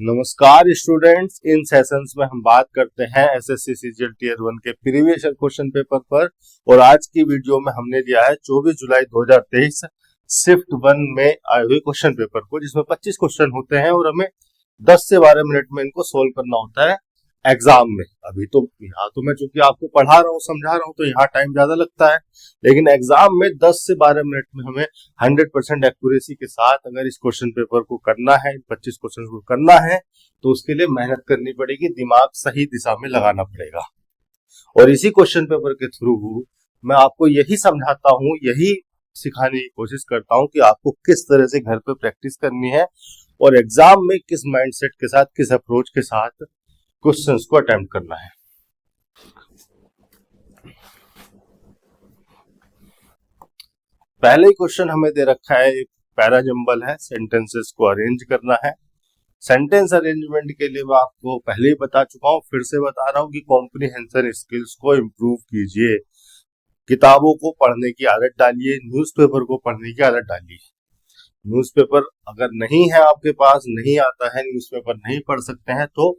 नमस्कार स्टूडेंट्स, इन सेशंस में हम बात करते हैं एसएससी सीजीएल टियर 1 के प्रीवियस ईयर क्वेश्चन पेपर पर। और आज की वीडियो में हमने लिया है 24 जुलाई 2023 शिफ्ट 1 में आए हुए क्वेश्चन पेपर को, जिसमें 25 क्वेश्चन होते हैं और हमें 10 से 12 मिनट में इनको सोल्व करना होता है एग्जाम में। अभी तो यहाँ तो मैं चूंकि आपको पढ़ा रहा हूँ, समझा रहा हूँ, तो यहाँ टाइम ज्यादा लगता है, लेकिन एग्जाम में 10 से 12 मिनट में हमें 100% एक्यूरेसी के साथ अगर इस क्वेश्चन पेपर को करना है, 25 क्वेश्चन को करना है, तो उसके लिए मेहनत करनी पड़ेगी, दिमाग सही दिशा में लगाना पड़ेगा। और इसी क्वेश्चन पेपर के थ्रू मैं आपको यही समझाता हूँ, यही सिखाने की कोशिश करता हूँ कि आपको किस तरह से घर पे प्रैक्टिस करनी है और एग्जाम में किस माइंडसेट के साथ, किस अप्रोच के साथ क्वेश्चंस को अटेम्प्ट करना है। पहले ही क्वेश्चन हमें दे रखा है, एक पैराजंबल है, सेंटेंसेस को अरेंज करना है। सेंटेंस अरेंजमेंट के लिए मैं आपको पहले ही बता चुका हूं, फिर से बता रहा हूं कि कॉम्प्रिहेंशन स्किल्स को इम्प्रूव कीजिए, किताबों को पढ़ने की आदत डालिए, न्यूज़पेपर को पढ़ने की आदत डालिए। न्यूज़पेपर अगर नहीं है आपके पास, नहीं आता है, न्यूज़पेपर नहीं पढ़ सकते हैं, तो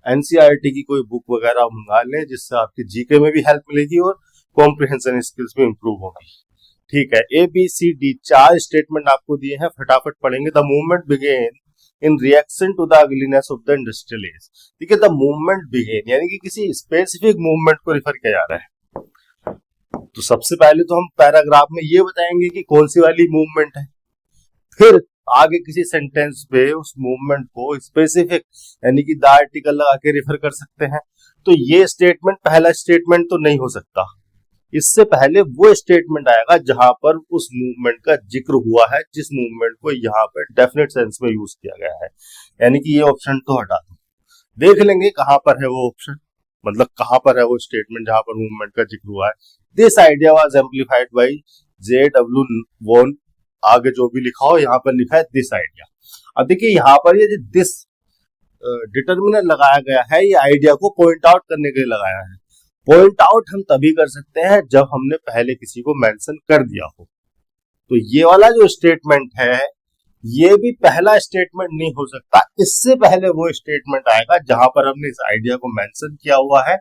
एनसीईआरटी की कोई बुक वगैरह मंगा लें, जिससे आपकी जीके में भी हेल्प मिलेगी और कॉम्प्रिहेंशन स्किल्स भी इंप्रूव होगी। ठीक है, ABCD 4 स्टेटमेंट आपको दिए हैं, फटाफट पढ़ेंगे। The movement began in reaction to the ugliness of the industrial age. ठीक है, द मूवमेंट बिगेन यानी कि किसी स्पेसिफिक मूवमेंट को रिफर किया जा रहा है। तो सबसे पहले तो हम पैराग्राफ में ये बताएंगे कि कौन सी वाली मूवमेंट है, फिर आगे किसी सेंटेंस पे उस मूवमेंट को स्पेसिफिक यानी कि द आर्टिकल लगा के रेफर कर सकते हैं। तो ये स्टेटमेंट पहला स्टेटमेंट तो नहीं हो सकता, इससे पहले वो स्टेटमेंट आएगा जहां पर उस मूवमेंट का जिक्र हुआ है, जिस मूवमेंट को यहाँ पे डेफिनेट सेंस में यूज किया गया है। यानी कि ये ऑप्शन तो हटा दो, देख लेंगे कहां पर है वो ऑप्शन, मतलब कहां पर है वो स्टेटमेंट जहां पर मूवमेंट का जिक्र हुआ है। This idea was amplified by J.W. Vaughan, आगे जो भी लिखा हो, यहाँ पर लिखा है दिस आइडिया। अब देखिए यहाँ पर ये दिस डिटर्मिनर लगाया गया है, ये आइडिया को पॉइंट आउट करने के लिए लगाया है। पॉइंट आउट हम तभी कर सकते हैं जब हमने पहले किसी को मेंशन कर दिया हो। तो ये वाला जो स्टेटमेंट है, ये भी पहला स्टेटमेंट नहीं हो सकता, इससे पहले वो स्टेटमेंट आएगा जहां पर हमने इस आइडिया को मेंशन किया हुआ है,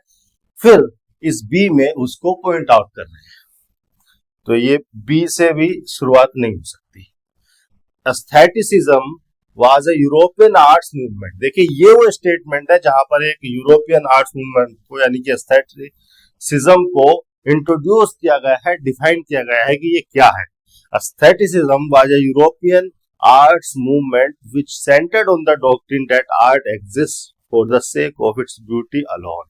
फिर इस बी में उसको पॉइंट आउट कर रहे हैं। तो ये बी से भी शुरुआत नहीं हो सकती। Aestheticism was a European arts movement. देखिए ये वो स्टेटमेंट है जहां पर एक यूरोपियन आर्ट्स मूवमेंट को यानी कि एस्थेटिसिज्म को इंट्रोड्यूस किया गया है, डिफाइन किया गया है कि ये क्या है। Aestheticism was a European arts movement which centred on the doctrine that art exist for the sake of its beauty alone.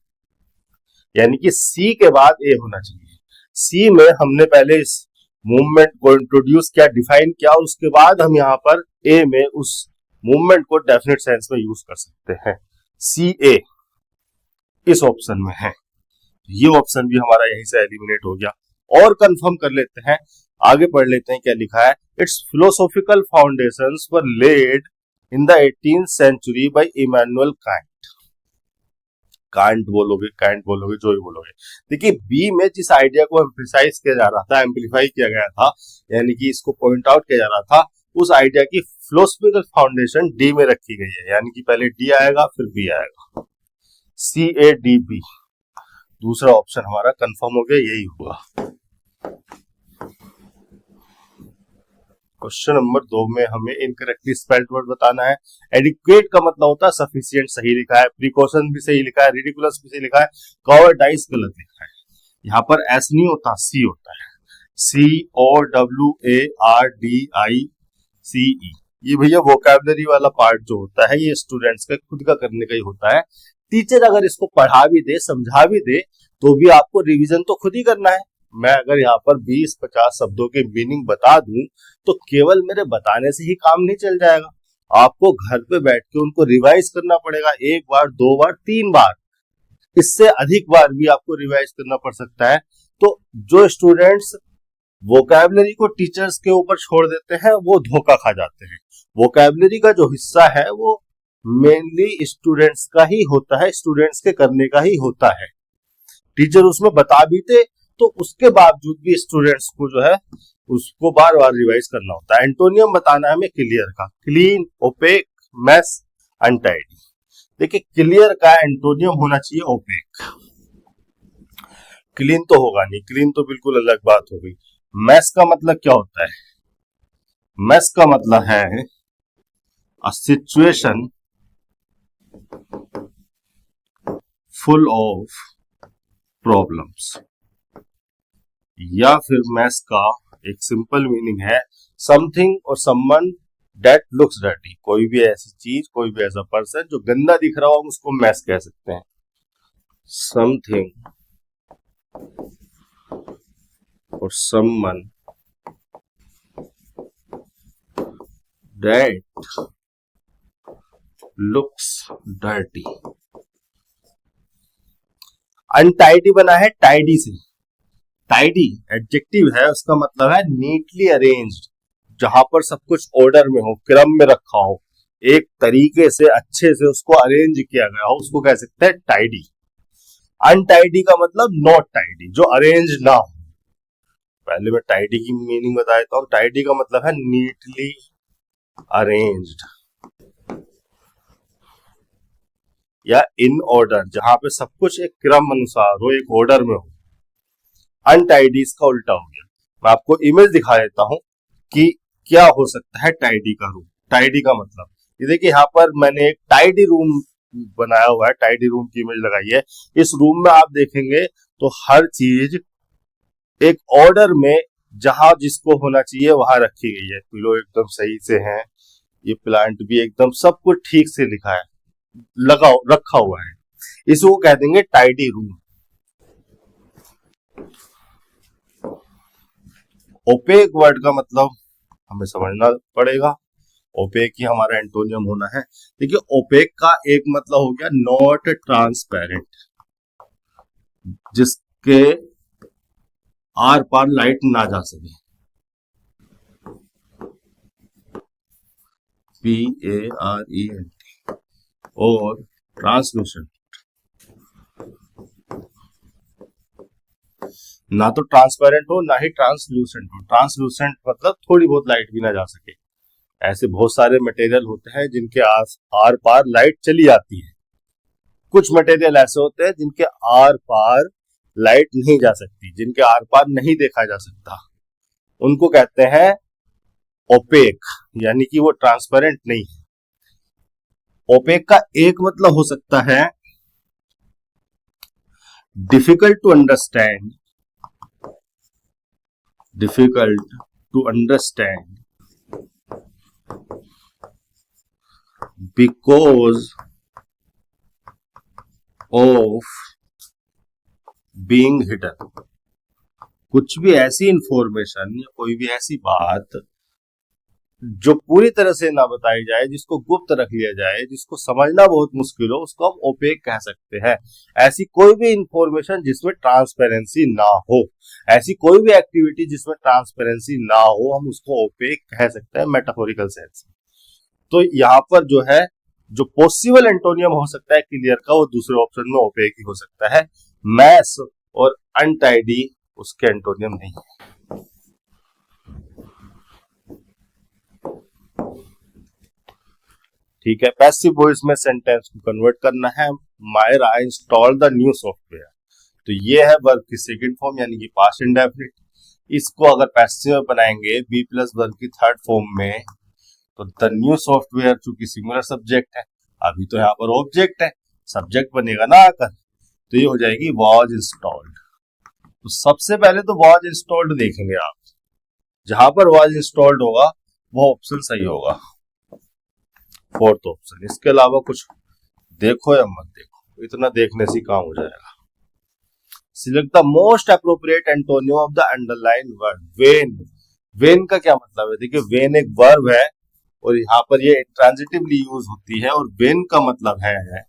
यानी कि सी के बाद ए होना चाहिए। सी में हमने पहले इस मूवमेंट को इंट्रोड्यूस किया, डिफाइन किया, और उसके बाद हम यहाँ पर ए में उस मूवमेंट को डेफिनेट सेंस में यूज कर सकते हैं। सी ए इस ऑप्शन में है, ये ऑप्शन भी हमारा यहीं से एलिमिनेट हो गया। और कंफर्म कर लेते हैं, आगे पढ़ लेते हैं क्या लिखा है। Its philosophical foundations were laid in the 18th century by Immanuel Kant. Kant बोलोगे, कांट बोलोगे, जो ही बोलोगे। देखिए बी में जिस आइडिया को एम्फसाइज किया जा रहा था, एम्प्लीफाई किया गया था, यानी कि इसको पॉइंट आउट किया जा रहा था, उस आइडिया की फिलोसॉफिकल फाउंडेशन डी में रखी गई है। यानी कि पहले डी आएगा फिर बी आएगा, CADB। दूसरा ऑप्शन हमारा कंफर्म हो गया, यही हुआ। क्वेश्चन नंबर 2 में हमें इनकरेक्टली स्पेल्ड वर्ड बताना है। एडिक्वेट का मतलब होता है सफिशिएंट, सही लिखा है। प्रिकॉशन भी सही लिखा है, रिडिकुलस भी सही लिखा है, कॉवर्डाइज गलत लिखा है। यहाँ पर एस नहीं होता, सी होता है, COWARDICE। ये भैया वोकैबुलरी वाला पार्ट जो होता है, ये स्टूडेंट्स का खुद का करने का ही होता है। टीचर अगर इसको पढ़ा भी दे, समझा भी दे, तो भी आपको रिविजन तो खुद ही करना है। मैं अगर यहाँ पर 20-50 शब्दों के मीनिंग बता दूं, तो केवल मेरे बताने से ही काम नहीं चल जाएगा, आपको घर पे बैठ के उनको रिवाइज करना पड़ेगा, 1 बार, 2 बार, 3 बार, इससे अधिक बार भी आपको रिवाइज करना पड़ सकता है। तो जो स्टूडेंट्स वोकैबुलरी को टीचर्स के ऊपर छोड़ देते हैं, वो धोखा खा जाते हैं। वोकैबुलरी का जो हिस्सा है वो मेनली स्टूडेंट्स का ही होता है, स्टूडेंट्स के करने का ही होता है। टीचर उसमें बता भी दे तो उसके बावजूद भी स्टूडेंट्स को जो है उसको बार बार रिवाइज करना होता है। एंटोनियम बताना है हमें क्लियर का, क्लीन, ओपेक, मेस, अनटाइडी। देखिए क्लियर का एंटोनियम होना चाहिए ओपेक। क्लीन तो होगा नहीं, क्लीन तो बिल्कुल अलग बात हो गई। मैस का मतलब क्या होता है? मैस का मतलब है a situation full of problems, या फिर मैस का एक सिंपल मीनिंग है समथिंग और समवन दैट लुक्स डर्टी। कोई भी ऐसी चीज, कोई भी ऐसा पर्सन जो गंदा दिख रहा हो, हम उसको मैस कह सकते हैं। समथिंग और someone that looks dirty. Untidy बना है टाइडी से। टाइडी एडजेक्टिव है, उसका मतलब है नीटली अरेंज्ड, जहां पर सब कुछ ऑर्डर में हो, क्रम में रखा हो, एक तरीके से अच्छे से उसको अरेंज किया गया हो, उसको कह सकते हैं टाइडी। अनटाइडी का मतलब नॉट टाइडी, जो अरेंज ना हो। पहले मैं टाइडी की मीनिंग बता देता हूँ। टाइडी का मतलब है नीटली अरेंज्ड या इन ऑर्डर, जहां पे सब कुछ एक क्रम अनुसार हो, एक ऑर्डर में हो। अनटाइडी इसका उल्टा हो गया। मैं आपको इमेज दिखा देता हूं कि क्या हो सकता है टाइडी का रूम। टाइडी का मतलब ये देखिए, यहाँ पर मैंने एक टाइडी रूम बनाया हुआ है, टाइडी रूम की इमेज लगाई है। इस रूम में आप देखेंगे तो हर चीज एक ऑर्डर में, जहां जिसको होना चाहिए वहां रखी गई है। पिलो एकदम सही से है, ये प्लांट भी एकदम सब कुछ ठीक से लिखा है, लगा रखा हुआ है। इसको कह देंगे टाइडी रूम। ओपेक वर्ड का मतलब हमें समझना पड़ेगा। ओपेक ही हमारा एंटोनियम होना है। देखिए ओपेक का एक मतलब हो गया नॉट ट्रांसपेरेंट, जिसके आर पार लाइट ना जा सके। PARENT। और ट्रांसलूसेंट, ना तो ट्रांसपेरेंट हो ना ही ट्रांसलूसेंट हो। ट्रांसलूसेंट मतलब थोड़ी बहुत लाइट भी ना जा सके। ऐसे बहुत सारे मटेरियल होते हैं जिनके आर पार लाइट चली जाती है। कुछ मटेरियल ऐसे होते हैं जिनके आर पार लाइट नहीं जा सकती, जिनके आर पार नहीं देखा जा सकता, उनको कहते हैं ओपेक, यानी कि वो ट्रांसपेरेंट नहीं है। ओपेक का एक मतलब हो सकता है difficult to understand, difficult to understand because of being hidden. कुछ भी ऐसी इंफॉर्मेशन या कोई भी ऐसी बात जो पूरी तरह से ना बताई जाए, जिसको गुप्त रख लिया जाए, जिसको समझना बहुत मुश्किल हो, उसको हम ओपेक कह सकते हैं। ऐसी कोई भी इंफॉर्मेशन जिसमें ट्रांसपेरेंसी ना हो, ऐसी कोई भी एक्टिविटी जिसमें ट्रांसपेरेंसी ना हो, हम उसको ओपेक कह सकते हैं मेटाफोरिकल सेंस। तो यहाँ पर जो है, जो पॉसिबल एंटोनियम हो सकता है क्लियर का, वो दूसरे ऑप्शन में ओपेक ही हो सकता है। मैस और अनटाइडी उसके एंटोनियम नहीं है। ठीक है, पैसिव वॉइस में सेंटेंस को कन्वर्ट करना है। Myra install the new software, तो ये है वर्ब की सेकंड फॉर्म, यानी कि पास्ट इंडेफिनिट। इसको अगर पैसिव में बनाएंगे बी प्लस वर्ब की थर्ड फॉर्म में, तो द न्यू सॉफ्टवेयर चूंकि सिंगुलर सब्जेक्ट है, अभी तो यहाँ पर ऑब्जेक्ट है, सब्जेक्ट बनेगा ना आकर, तो ये हो जाएगी वॉज इंस्टॉल्ड। तो सबसे पहले तो वॉज इंस्टॉल्ड देखेंगे आप, जहां पर वॉज इंस्टॉल्ड होगा वो ऑप्शन सही होगा, फोर्थ ऑप्शन। इसके अलावा कुछ देखो या मत देखो, इतना देखने से काम हो जाएगा। Select the most appropriate antonym of the underline word. When, when का क्या मतलब है? देखिए वेन एक वर्ब है और यहाँ पर ये ट्रांजिटिवली यूज होती है, और वेन का मतलब है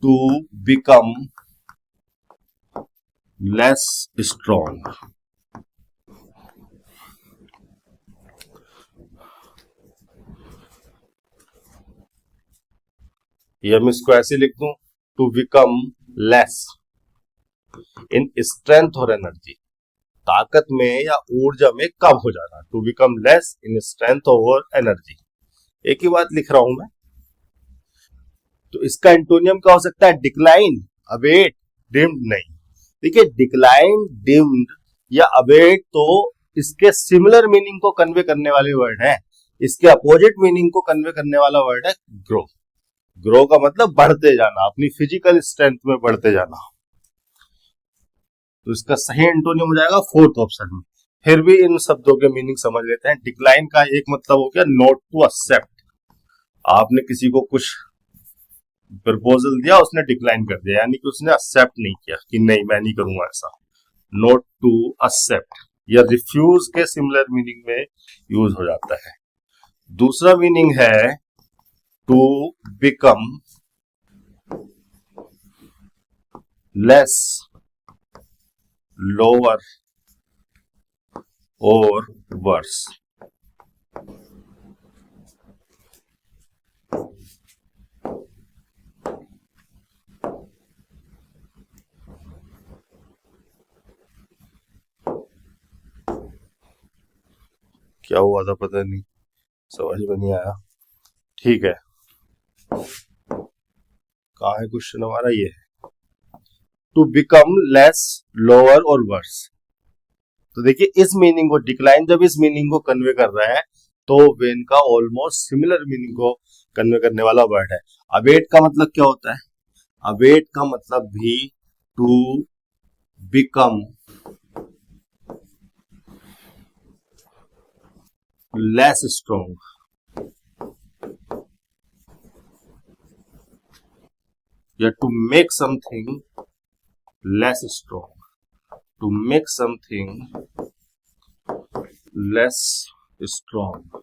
टू बिकम लेस स्ट्रॉन्ग। ये मैं इसको ऐसे लिख दूं, to become less in strength और एनर्जी, ताकत में या ऊर्जा में कम हो जाना। To become less in strength और एनर्जी, एक ही बात लिख रहा हूं मैं। तो इसका एंटोनियम क्या हो सकता है? डिक्लाइन, अबेट, डिम्ड नहीं। देखिए डिक्लाइन, डिम्ड या अबेट तो इसके सिमिलर मीनिंग को कन्वे करने वाले वर्ड है, इसके अपोजिट मीनिंग को कन्वे करने वाला वर्ड है ग्रो। ग्रो का मतलब बढ़ते जाना, अपनी फिजिकल स्ट्रेंथ में बढ़ते जाना। तो इसका सही एंटोनियम हो जाएगा फोर्थ ऑप्शन में। फिर भी इन शब्दों के मीनिंग समझ लेते हैं। डिक्लाइन का एक मतलब हो गया नॉट टू एक्सेप्ट, आपने किसी को कुछ प्रपोजल दिया, उसने डिक्लाइन कर दिया, यानी कि उसने एक्सेप्ट नहीं किया कि नहीं मैं नहीं करूंगा ऐसा। नॉट टू एक्सेप्ट या रिफ्यूज के सिमिलर मीनिंग में यूज हो जाता है। दूसरा मीनिंग है टू बिकम लेस, लोअर और वर्स। क्या हुआ था पता नहीं, समझ में नहीं आया। ठीक है, कहाँ है क्वेश्चन हमारा? ये है टू बिकम लेस, लोअर और वर्स। तो देखिए इस मीनिंग को, डिक्लाइन जब इस मीनिंग को कन्वे कर रहा है तो वेन का ऑलमोस्ट सिमिलर मीनिंग को कन्वे करने वाला वर्ड है। अबेट का मतलब क्या होता है? अबेट का मतलब भी टू बिकम लेस स्ट्रॉन्ग, या to make something less strong, to make something less strong.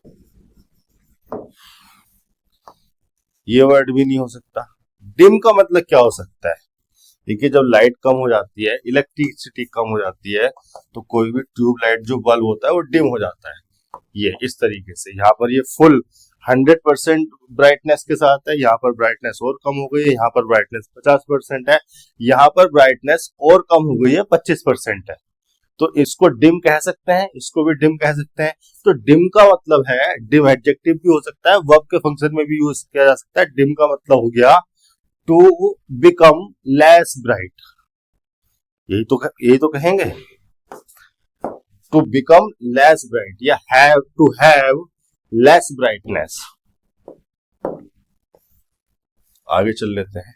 ये वर्ड भी नहीं हो सकता। डिम का मतलब क्या हो सकता है? देखिए जब लाइट कम हो जाती है, इलेक्ट्रिसिटी कम हो जाती है, तो कोई भी ट्यूबलाइट जो बल्ब होता है वो डिम हो जाता है। ये इस तरीके से यहाँ पर ये फुल 100% ब्राइटनेस के साथ है, यहाँ पर ब्राइटनेस और कम हो गई है, यहाँ पर ब्राइटनेस 50% है, यहाँ पर ब्राइटनेस और कम हो गई है 25% है। तो इसको डिम कह सकते हैं, इसको भी डिम कह सकते हैं। तो डिम का मतलब है, डिम एडजेक्टिव भी हो सकता है, वर्ब के फंक्शन में भी यूज किया जा सकता है। डिम का मतलब हो गया टू बिकम लेस ब्राइट, यही तो कहेंगे, टू बिकम लेस ब्राइट या have to have less brightness. आगे चल लेते हैं।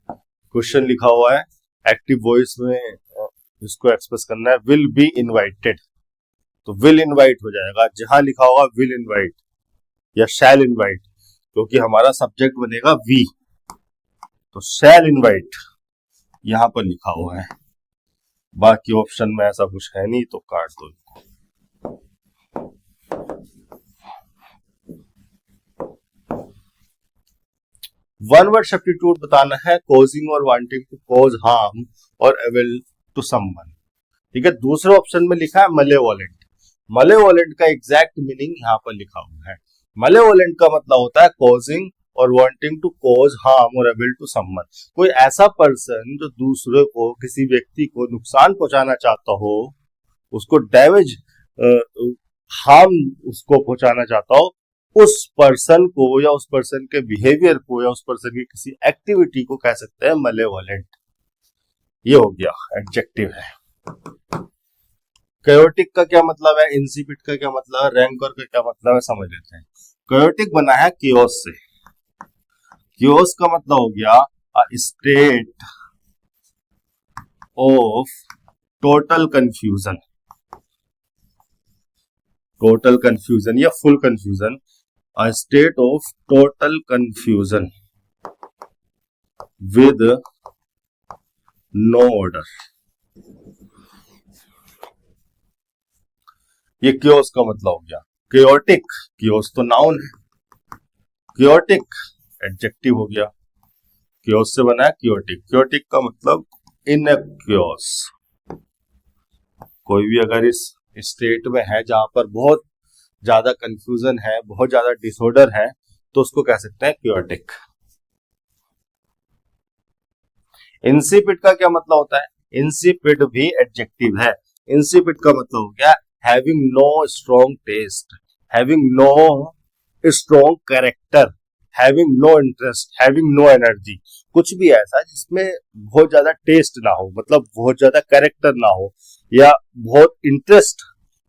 क्वेश्चन लिखा हुआ है एक्टिव वॉइस में, इसको एक्सप्रेस करना है। विल बी इनवाइटेड, तो विल इनवाइट हो जाएगा, जहां लिखा होगा विल इनवाइट या शैल इनवाइट, क्योंकि हमारा सब्जेक्ट बनेगा वी, तो शैल इनवाइट यहां पर लिखा हुआ है। बाकी ऑप्शन में ऐसा कुछ है नहीं, तो काट दो। वन वर्ड सब्स्टिट्यूट बताना है, कॉजिंग और वांटिंग टू कॉज हार्म और एविल टू समवन। ठीक है, दूसरे ऑप्शन में लिखा है मलेवोलेंट। मलेवोलेंट का एग्जैक्ट मीनिंग यहाँ पर लिखा हुआ है। मलेवोलेंट का मतलब होता है कॉजिंग और वांटिंग टू कॉज हार्म और एविल टू समवन। कोई ऐसा पर्सन जो दूसरे को, किसी व्यक्ति को नुकसान पहुंचाना चाहता हो, उसको डैमेज, हार्म उसको पहुंचाना चाहता हो, उस पर्सन को या उस पर्सन के बिहेवियर को या उस पर्सन की किसी एक्टिविटी को कह सकते हैं मलेवोलेंट। ये हो गया, एडजेक्टिव है। कैओटिक का क्या मतलब है, इंसिपिड का क्या मतलब है, रैंकर का क्या मतलब है, समझ लेते हैं। कैओटिक बना है कियोस से। कियोस का मतलब हो गया a state of total confusion, total confusion या full confusion, a state of total confusion with no order. ये कियोस का मतलब हो गया। कियोटिक, कियोस तो नाउन है, कियोटिक एडजेक्टिव हो गया। कियोस से बना है कियोटिक। कियोटिक का मतलब इन ए कियोस, कोई भी अगर इस स्टेट में है जहां पर बहुत ज्यादा कंफ्यूजन है, बहुत ज्यादा डिसऑर्डर है, तो उसको कह सकते हैं कियोटिक। इंसिपिड का क्या मतलब होता है? इंसिपिड भी एडजेक्टिव है। इंसिपिड का मतलब हो गया having no strong taste, having no strong character, having no interest, having no energy, कुछ भी ऐसा जिसमें बहुत ज्यादा टेस्ट ना हो, मतलब बहुत ज्यादा कैरेक्टर ना हो या बहुत इंटरेस्ट,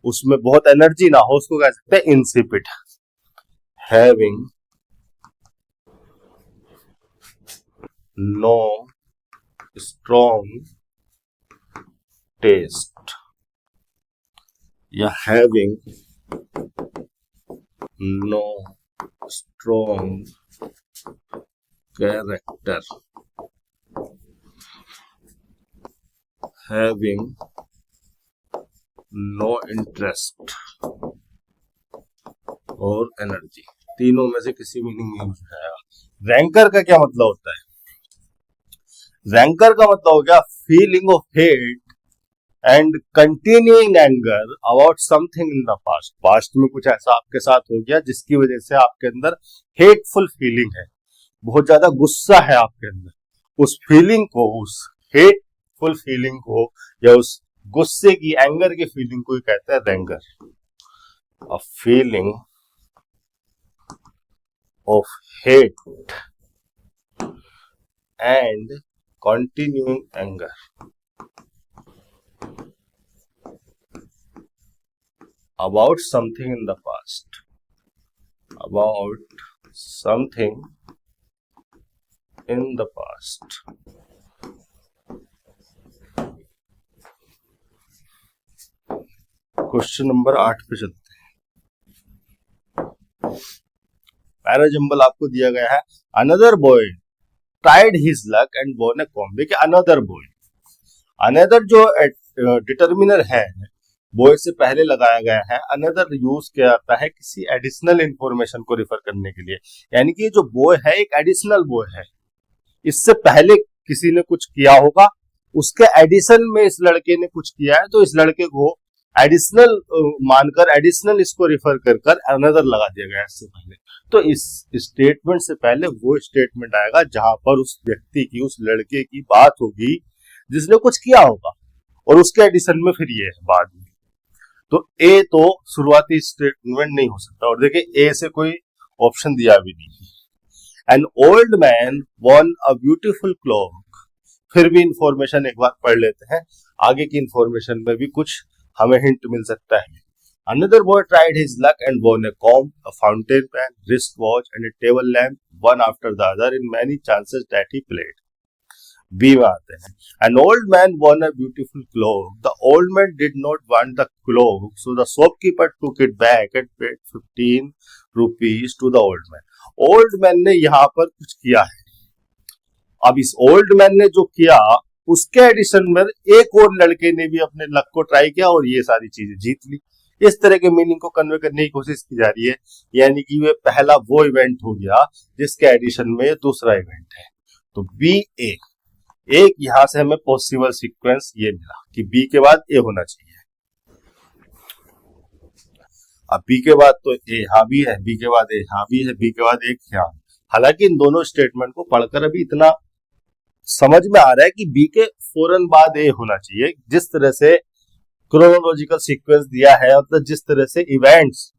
उसमें बहुत एनर्जी ना हो, उसको कह सकते हैं insipid. Having no strong taste या having no strong character, having no interest और एनर्जी, तीनों में से किसी मीनिंग में यूज आएगा। रैंकर का क्या मतलब होता है? रैंकर का मतलब हो गया feeling of hate and continuing anger about something in the past. Past में कुछ ऐसा आपके साथ हो गया जिसकी वजह से आपके अंदर हेटफुल फीलिंग है, बहुत ज्यादा गुस्सा है आपके अंदर, उस फीलिंग को, उस हेटफुल फीलिंग को या उस गुस्से की, एंगर की फीलिंग को ही कहते हैं ranker. A feeling of hate and continuing anger about something in the past, about something in the past। Question number 8 पे चलते हैं। पैराजम्बल आपको दिया गया है, another boy tried his luck and won a com. देखिए अनदर बॉय, अनदर जो determiner है बॉय से पहले लगाया गया है, अनदर यूज किया जाता है किसी एडिशनल इंफॉर्मेशन को रिफर करने के लिए, यानी कि जो बॉय है एक एडिशनल बॉय है, इससे पहले किसी ने कुछ किया होगा, उसके एडिशन में इस लड़के ने कुछ किया है, तो इस लड़के को एडिशनल मानकर, एडिशनल इसको रिफर कर अनदर लगा दिया गया इससे पहले। तो इस स्टेटमेंट से पहले वो स्टेटमेंट आएगा जहां पर उस व्यक्ति की, उस लड़के की बात होगी जिसने कुछ किया होगा, और उसके एडिशन में फिर ये है बाद में। तो ए तो शुरुआती स्टेटमेंट नहीं हो सकता, और देखिए ए से कोई ऑप्शन दिया भी नहीं। An old man von a beautiful clock, फिर भी इंफॉर्मेशन एक बार पढ़ लेते हैं, आगे की इंफॉर्मेशन में भी कुछ हमें हिंट मिल सकता है। Another boy tried his luck and won a comb, a fountain pen, wristwatch and a table lamp, one after the other in many chances that he played. B में आते हैं, an old man won a beautiful cloak. The old man did not want the cloak, so the shopkeeper took it back and paid 15 rupees to the old man. Old man ने यहाँ पर कुछ किया है, अब इस ओल्ड मैन ने जो किया उसके एडिशन में एक और लड़के ने भी अपने लक को ट्राई किया और ये सारी चीजें जीत ली। इस तरह के मीनिंग को कन्वे करने की कोशिश की जा रही है, यानी कि वे पहला वो इवेंट हो गया जिसके एडिशन में दूसरा इवेंट है। तो बी ए, एक यहां से हमें पॉसिबल सीक्वेंस ये मिला कि बी के बाद ए होना चाहिए। अब बी के बाद तो ए यहाँ भी है, बी के बाद ए यहाँ भी है, बी के बाद एक यहाँ। हालांकि इन दोनों स्टेटमेंट को पढ़कर अभी इतना समझ में आ रहा है कि बी के फौरन बाद ए होना चाहिए, जिस तरह से क्रोनोलॉजिकल सीक्वेंस दिया है, मतलब जिस तरह से इवेंट्स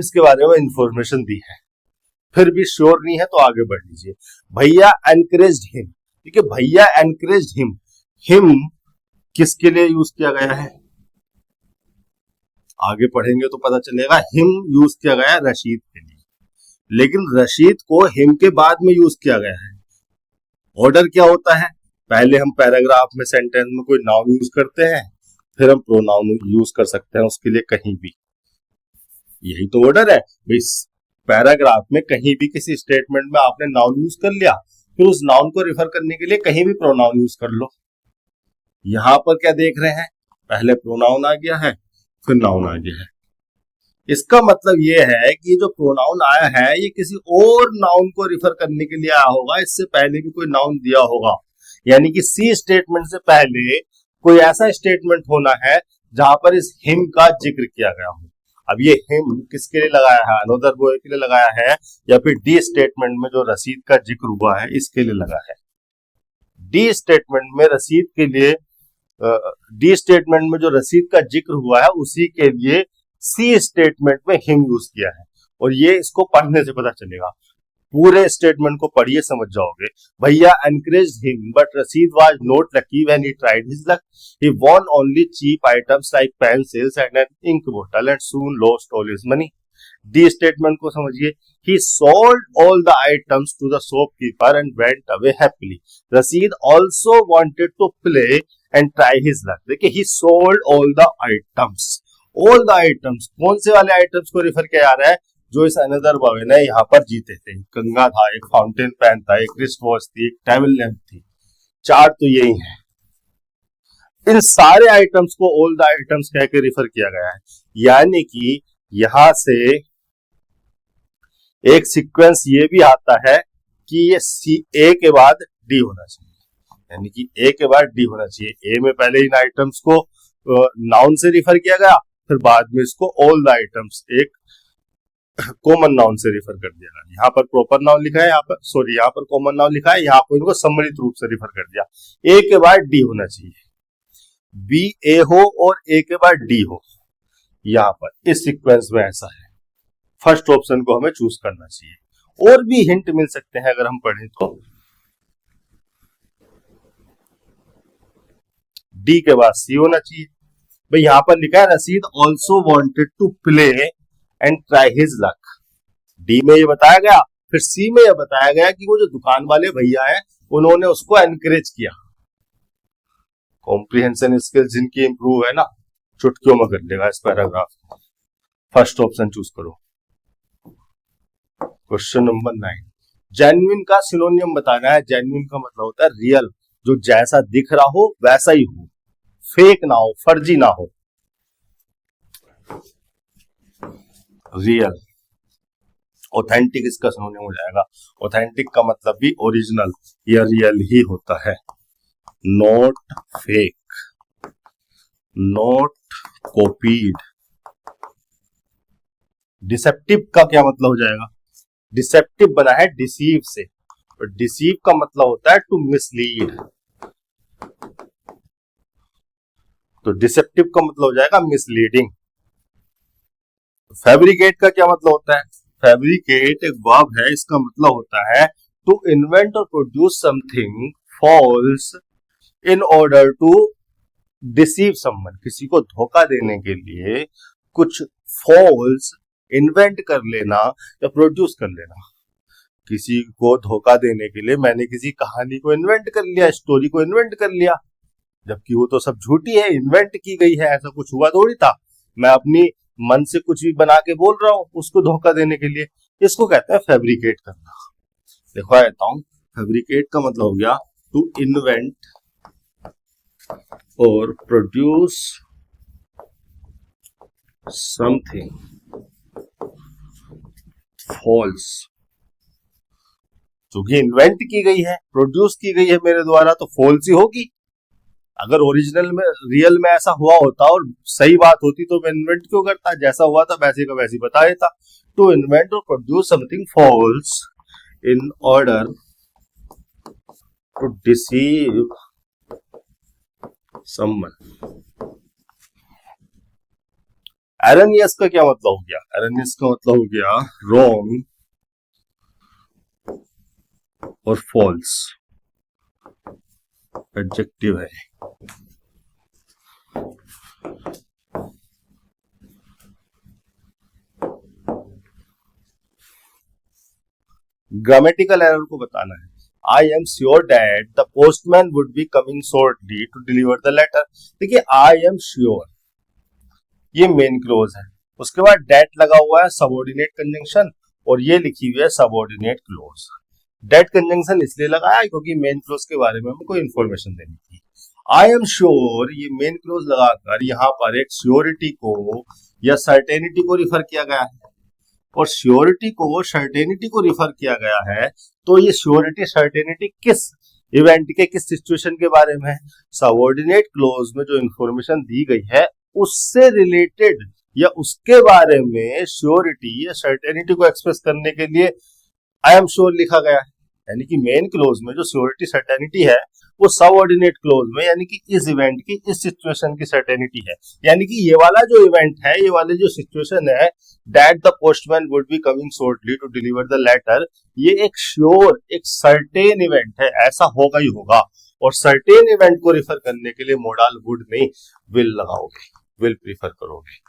के बारे में इंफॉर्मेशन दी है। फिर भी श्योर नहीं है तो आगे बढ़ लीजिए। भैया एनकरेज्ड हिम, ठीक है, भैया एनकरेज्ड हिम, हिम किसके लिए यूज किया गया है आगे पढ़ेंगे तो पता चलेगा। हिम यूज किया गया है रशीद के लिए, लेकिन रशीद को हिम के बाद में यूज किया गया है। ऑर्डर क्या होता है, पहले हम पैराग्राफ में, सेंटेंस में कोई नाउन यूज करते हैं, फिर हम प्रोनाउन यूज कर सकते हैं उसके लिए कहीं भी। यही तो ऑर्डर है भाई, पैराग्राफ में कहीं भी किसी स्टेटमेंट में आपने नाउन यूज कर लिया, फिर उस नाउन को रिफर करने के लिए कहीं भी प्रोनाउन यूज कर लो। यहां पर क्या देख रहे हैं, पहले प्रोनाउन आ गया है फिर नाउन आ गया है। इसका मतलब ये है कि जो प्रोनाउन आया है ये किसी और नाउन को रिफर करने के लिए आया होगा, इससे पहले भी कोई नाउन दिया होगा, यानी कि सी स्टेटमेंट से पहले कोई ऐसा स्टेटमेंट होना है जहां पर इस हिम का जिक्र किया गया हो। अब ये हिम किसके लिए लगाया है, अनदर बॉय के लिए लगाया है, या फिर डी स्टेटमेंट में जो रसीद का जिक्र हुआ है इसके लिए लगा है। डी स्टेटमेंट में रसीद के लिए, डी स्टेटमेंट में जो रसीद का जिक्र हुआ है उसी के लिए सी स्टेटमेंट में हिम यूज किया है। और ये इसको पढ़ने से पता चलेगा। पूरे स्टेटमेंट को पढ़िए, समझ जाओगे। भैया encouraged him, but Rashid was not lucky when he tried his luck. He won only cheap items like pencils and an ink bottle and soon lost all his money. D statement को समझिए। He sold all the items to the shopkeeper and went away happily. Rashid also wanted to play and try his luck. देखिए, he sold all the items. All the items, कौन से वाले items को refer किया जा रहा है? जो इस अनदर बॉय ने यहाँ पर जीते थे। कंगा था, एक फाउंटेन पेन था, एक रिस्ट वॉच थी, एक टेबल लैंप थी। चार तो यही है। इन सारे आइटम्स को ऑल द आइटम्स कह के रिफर किया गया है। यानी कि यहां से एक सीक्वेंस ये भी आता है कि ये सी ए के बाद डी होना चाहिए। यानी कि ए के बाद डी होना चाहिए। ए में पहले इन आइटम्स को नाउन से रिफर किया गया, फिर बाद में इसको ऑल द आइटम्स एक कॉमन नाउन से रिफर कर दिया गया। यहाँ पर प्रॉपर नाउन लिखा है, यहाँ पर कॉमन नाउन लिखा है, यहाँ पर इनको सम्मिलित रूप से रिफर कर दिया। ए के बाद डी होना चाहिए, बी ए हो और ए के बाद डी हो। यहाँ पर इस सीक्वेंस में ऐसा है। फर्स्ट ऑप्शन को हमें चूज करना चाहिए। और भी हिंट मिल सकते हैं अगर हम पढ़ें तो। डी के बाद सी होना चाहिए। भाई यहाँ पर लिखा है Rashid also wanted to play and try his luck. D में ये बताया गया, फिर सी में ये बताया गया कि वो जो दुकान वाले भैया है उन्होंने उसको एनकरेज किया। कॉम्प्रिहेंशन स्किल्स जिनकी इंप्रूव है ना, चुटकियों में कर लेगा इस पैराग्राफ। फर्स्ट ऑप्शन चूज करो। क्वेश्चन नंबर 9, जेन्युइन का सिनोनियम बताना है। जेन्युइन का मतलब होता है रियल, जो जैसा दिख रहा हो वैसा ही हो, फेक ना हो, फर्जी ना हो। रियल। ऑथेंटिक इसका सिनोनियम हो जाएगा। ऑथेंटिक का मतलब भी ओरिजिनल या रियल ही होता है। Not fake, not copied. Deceptive का क्या मतलब हो जाएगा? डिसेप्टिव बना है डिसीव से, और डिसीव का मतलब होता है टू मिसलीड। तो डिसेप्टिव का मतलब हो जाएगा मिसलीडिंग। फैब्रिकेट का क्या मतलब होता है? फैब्रिकेट एक वर्ब है, इसका मतलब होता है टू इन्वेंट और produce something false in order to deceive someone. किसी को धोखा देने के लिए कुछ फॉल्स इन्वेंट कर लेना या प्रोड्यूस कर लेना। किसी को धोखा देने के लिए मैंने किसी कहानी को इन्वेंट कर लिया, स्टोरी को इन्वेंट कर लिया, जबकि वो तो सब झूठी है, इन्वेंट की गई है, ऐसा कुछ हुआ थोड़ी था। मैं अपनी मन से कुछ भी बना के बोल रहा हूं उसको धोखा देने के लिए। इसको कहते हैं फैब्रिकेट करना। देखो आ जाता हूं। फैब्रिकेट का मतलब हो गया टू इन्वेंट और प्रोड्यूस समथिंग फॉल्स। क्योंकि इन्वेंट की गई है, प्रोड्यूस की गई है मेरे द्वारा, तो फॉल्स ही होगी। अगर ओरिजिनल में रियल में ऐसा हुआ होता और सही बात होती तो मैं इन्वेंट क्यों करता? जैसा हुआ था वैसे का वैसे बता देता। टू इन्वेंट और produce something false in order to deceive someone. Erroneous का क्या मतलब हो गया? एरनियस का मतलब हो गया रॉन्ग और फॉल्स। एडजेक्टिव है। ग्रामेटिकल एरर को बताना है। I am sure that the postman would be coming shortly to deliver the letter. देखिए, आई एम श्योर ये मेन क्लोज है, उसके बाद डेट लगा हुआ है सबऑर्डिनेट कंजंक्शन, और ये लिखी हुई है सबऑर्डिनेट क्लोज। डेट कंजंक्शन इसलिए लगाया क्योंकि मेन क्लोज के बारे में हमको इन्फॉर्मेशन देनी थी। आई एम श्योर ये मेन क्लोज लगाकर यहाँ पर एक श्योरिटी को या सर्टेनिटी को रिफर किया गया है, और श्योरिटी को सर्टेनिटी को रिफर किया गया है। तो ये श्योरिटी सर्टेनिटी किस इवेंट के, किस सिचुएशन के बारे में है? सबऑर्डिनेट क्लोज में जो इन्फॉर्मेशन दी गई है उससे रिलेटेड या उसके बारे में श्योरिटी या सर्टेनिटी को एक्सप्रेस करने के लिए आई एम श्योर लिखा गया है। यानी कि मेन क्लोज में जो श्योरिटी सर्टेनिटी है वो सबऑर्डिनेट क्लोज में, यानी कि इस इवेंट की, इस सिचुएशन की सर्टेनिटी है, यानी कि ये वाला जो इवेंट है, ये वाली जो सिचुएशन है, that the postman would be coming shortly to deliver the letter, ये एक श्योर, एक सर्टेन इवेंट है, ऐसा होगा ही होगा। और सर्टेन इवेंट को रिफर करने के लिए मोडाल वुड नहीं विल लगाओगे, विल प्रीफर करोगे।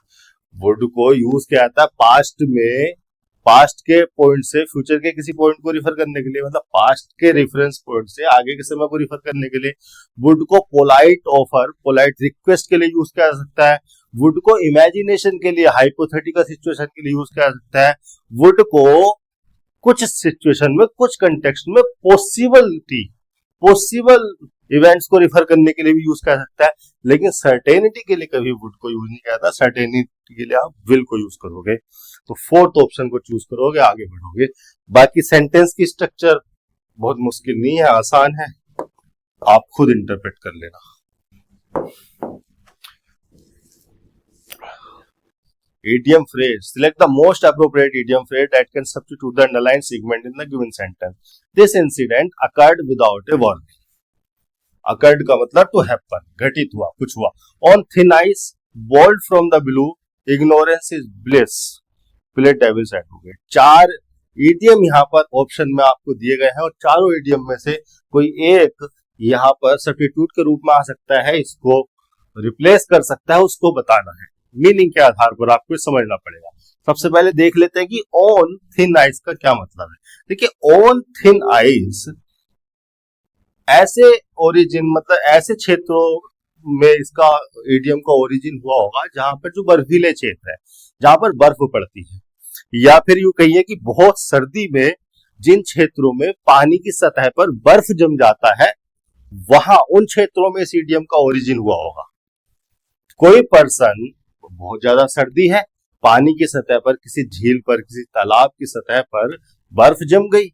वुड को यूज किया जाता है पास्ट में, पास्ट के पॉइंट से फ्यूचर के किसी पॉइंट को रिफर करने के लिए, मतलब पास्ट के रेफरेंस पॉइंट से आगे के समय को रिफर करने के लिए। वुड को पोलाइट ऑफर, पोलाइट रिक्वेस्ट के लिए यूज किया जा सकता है। वुड को इमेजिनेशन के लिए, हाइपोथेटिकल सिचुएशन के लिए यूज किया जा सकता है। वुड को कुछ सिचुएशन में, कुछ कंटेक्स्ट में पॉसिबिलिटी, पॉसिबल इवेंट्स को रिफर करने के लिए भी यूज कर सकता है, लेकिन सर्टेनिटी के लिए कभी वुड को यूज नहीं किया था। सर्टेनिटी के लिए आप विल को यूज करोगे। तो फोर्थ ऑप्शन को चूज करोगे, आगे बढ़ोगे। बाकी सेंटेंस की स्ट्रक्चर बहुत मुश्किल नहीं है, आसान है, आप खुद इंटरप्रेट कर लेना। Idiom phrase. Select the most appropriate idiom phrase that can substitute the underlined segment in the given sentence. This incident occurred without a warning. Occurred का मतलब to happen, घटित हुआ, कुछ हुआ। On thin ice, boiled from the blue, ignorance is bliss. Play devil's advocate. 4 idiom यहाँ पर option में आपको दिए गए हैं और चारों idiom में से कोई एक यहाँ पर सब्स्टिट्यूट के रूप में आ सकता है, इसको रिप्लेस कर सकता है, उसको बताना है। मीनिंग के आधार पर आपको समझना पड़ेगा। सबसे पहले देख लेते हैं कि ऑन थिन आइस का क्या मतलब है। देखिए, ऑन थिन आइस ऐसे ओरिजिन, मतलब ऐसे क्षेत्रों में इसका इडियम का ओरिजिन हुआ होगा जहां पर जो बर्फीले क्षेत्र है, जहां पर बर्फ पड़ती है, या फिर यूं कहिए कि बहुत सर्दी में जिन क्षेत्रों में पानी की सतह पर बर्फ जम जाता है, वहां उन क्षेत्रों में इस इडियम का ओरिजिन हुआ होगा। कोई पर्सन, बहुत ज्यादा सर्दी है, पानी की सतह पर, किसी झील पर, किसी तालाब की सतह पर बर्फ जम गई,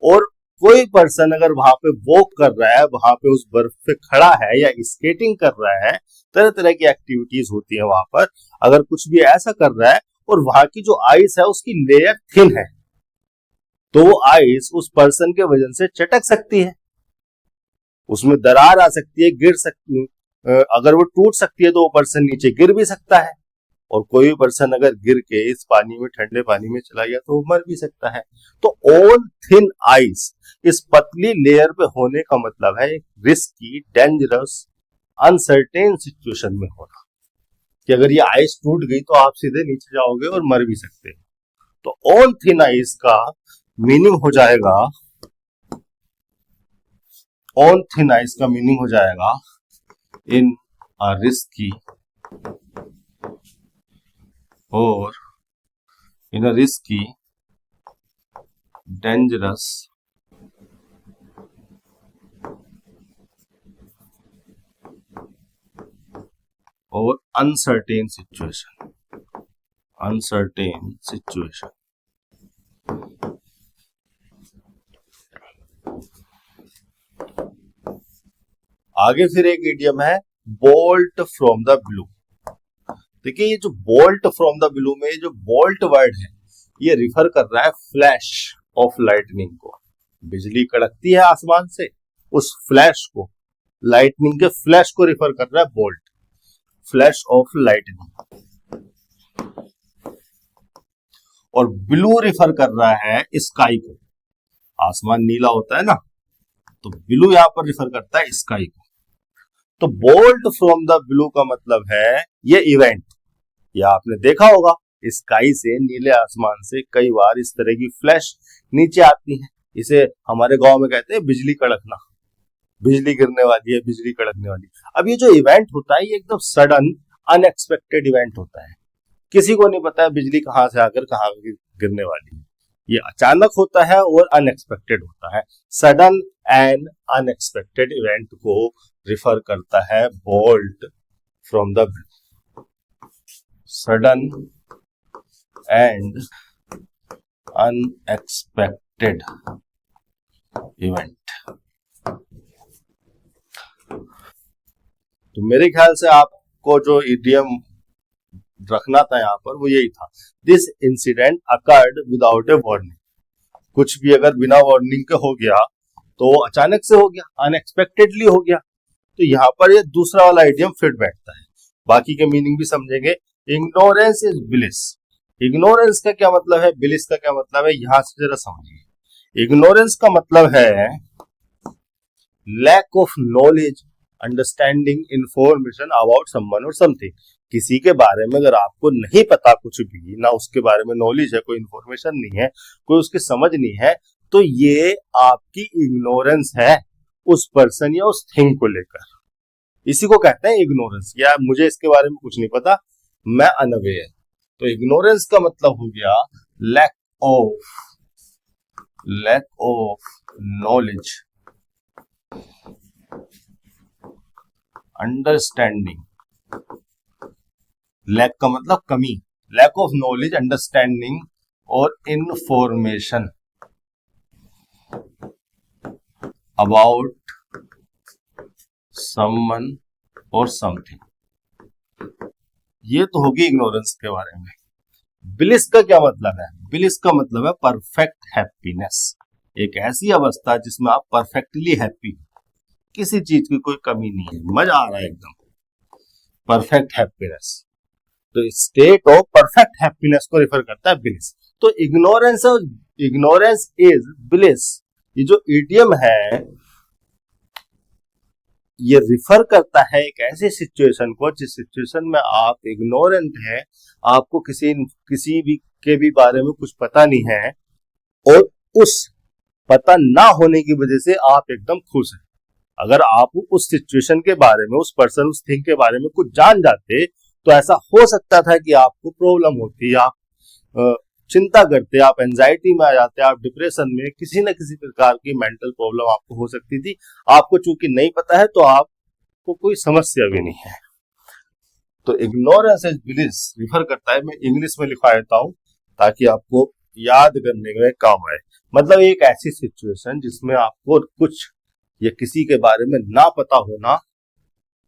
और कोई पर्सन अगर वहां पे वॉक कर रहा है, वहां पे उस बर्फ पे खड़ा है या स्केटिंग कर रहा है, तरह तरह की एक्टिविटीज होती है वहां पर, अगर कुछ भी ऐसा कर रहा है और वहां की जो आइस है उसकी लेयर थिन है, तो वो आइस उस पर्सन के वजन से चटक सकती है, उसमें दरार आ सकती है, गिर सकती है। अगर वो टूट सकती है तो वो पर्सन नीचे गिर भी सकता है, और कोई भी पर्सन अगर गिर के इस पानी में, ठंडे पानी में चला गया तो वो मर भी सकता है। तो ऑन थिन आइस, इस पतली लेयर पे होने का मतलब है एक रिस्की, डेंजरस, अनसर्टेन सिचुएशन में होना, कि अगर ये आइस टूट गई तो आप सीधे नीचे जाओगे और मर भी सकते हैं। तो ऑन थिन आइस का मीनिंग हो जाएगा, ऑन थिन आइस का मीनिंग हो जाएगा in a risky or in a risky, dangerous, or uncertain situation. Uncertain situation. आगे फिर एक इडियम है बोल्ट फ्रॉम द ब्लू। देखिए, ये जो बोल्ट फ्रॉम द ब्लू में जो बोल्ट वर्ड है, ये रिफर कर रहा है फ्लैश ऑफ लाइटनिंग को। बिजली कड़कती है आसमान से, उस फ्लैश को, लाइटनिंग के फ्लैश को रिफर कर रहा है बोल्ट, फ्लैश ऑफ लाइटनिंग। और ब्लू रिफर कर रहा है स्काई को। आसमान नीला होता है ना, तो ब्लू यहां पर रिफर करता है स्काई को। तो बोल्ट फ्रॉम द ब्लू का मतलब है ये इवेंट। या आपने देखा होगा, स्काई से, नीले आसमान से कई बार इस तरह की फ्लैश नीचे आती है। इसे हमारे गांव में कहते हैं बिजली कड़कना, बिजली गिरने वाली है, बिजली कड़कने वाली। अब ये जो इवेंट होता है, ये एकदम सडन, अनएक्सपेक्टेड इवेंट होता है। किसी को नहीं पता है बिजली कहां से आकर कहां गिरने वाली है। ये अचानक होता है और अनएक्सपेक्टेड होता है। सडन एंड अनएक्सपेक्टेड इवेंट को रिफर करता है bolt from the blue. Sudden and unexpected event. तो मेरे ख्याल से आपको जो इडियम रखना था यहाँ पर वो यही था, this incident occurred without A warning. कुछ भी अगर बिना वार्निंग के हो गया तो अचानक से हो गया, अनएक्सपेक्टेडली हो गया। तो यहाँ पर ये दूसरा वाला आइडियम फिट बैठता है। बाकी के मीनिंग भी समझेंगे। Ignorance is bliss. इग्नोरेंस का क्या मतलब है, ब्लिस का क्या मतलब है, यहां से जरा समझिए। इग्नोरेंस का मतलब है lack of knowledge, understanding, information about someone और समथिंग। किसी के बारे में अगर आपको नहीं पता कुछ भी, ना उसके बारे में नॉलेज है, कोई इंफॉर्मेशन नहीं है, कोई उसकी समझ नहीं है, तो ये आपकी इग्नोरेंस है उस पर्सन या उस थिंग को लेकर। इसी को कहते हैं इग्नोरेंस। या मुझे इसके बारे में कुछ नहीं पता, मैं अनअवेयर। तो इग्नोरेंस का मतलब हो गया lack of knowledge, understanding. Lack का मतलब कमी, लैक ऑफ नॉलेज, अंडरस्टैंडिंग और इंफॉर्मेशन अबाउट समवन और समथिंग। ये तो होगी इग्नोरेंस के बारे में। ब्लिस का क्या मतलब है, ब्लिस का मतलब है परफेक्ट हैप्पीनेस। एक ऐसी अवस्था जिसमें आप परफेक्टली हैप्पी, किसी चीज की कोई कमी नहीं है, मजा आ रहा है एकदम, परफेक्ट हैप्पीनेस। तो स्टेट ऑफ परफेक्ट हैप्पीनेस को रिफर करता है ब्लिस। तो इग्नोरेंस इज ब्लिस, ये जो इडियम है ये रिफर करता है एक ऐसी सिचुएशन को जिस सिचुएशन में आप इग्नोरेंट हैं, आपको किसी भी के भी बारे में कुछ पता नहीं है, और उस पता ना होने की वजह से आप एकदम खुश हैं। अगर आप उस सिचुएशन के बारे में, उस पर्सन, उस थिंग के बारे में कुछ जान जाते तो ऐसा हो सकता था कि आपको प्रॉब्लम होती, आप चिंता करते, आप एंजाइटी में आ जाते, आप डिप्रेशन में, किसी न किसी प्रकार की मेंटल प्रॉब्लम आपको हो सकती थी। आपको चूंकि नहीं पता है तो आपको कोई समस्या भी नहीं है। तो इग्नोरेंस इज ब्लिस रिफर करता है, मैं इंग्लिश में लिखा देता हूं ताकि आपको याद करने में काम आए। मतलब एक ऐसी सिचुएशन जिसमें आपको कुछ या किसी के बारे में ना पता होना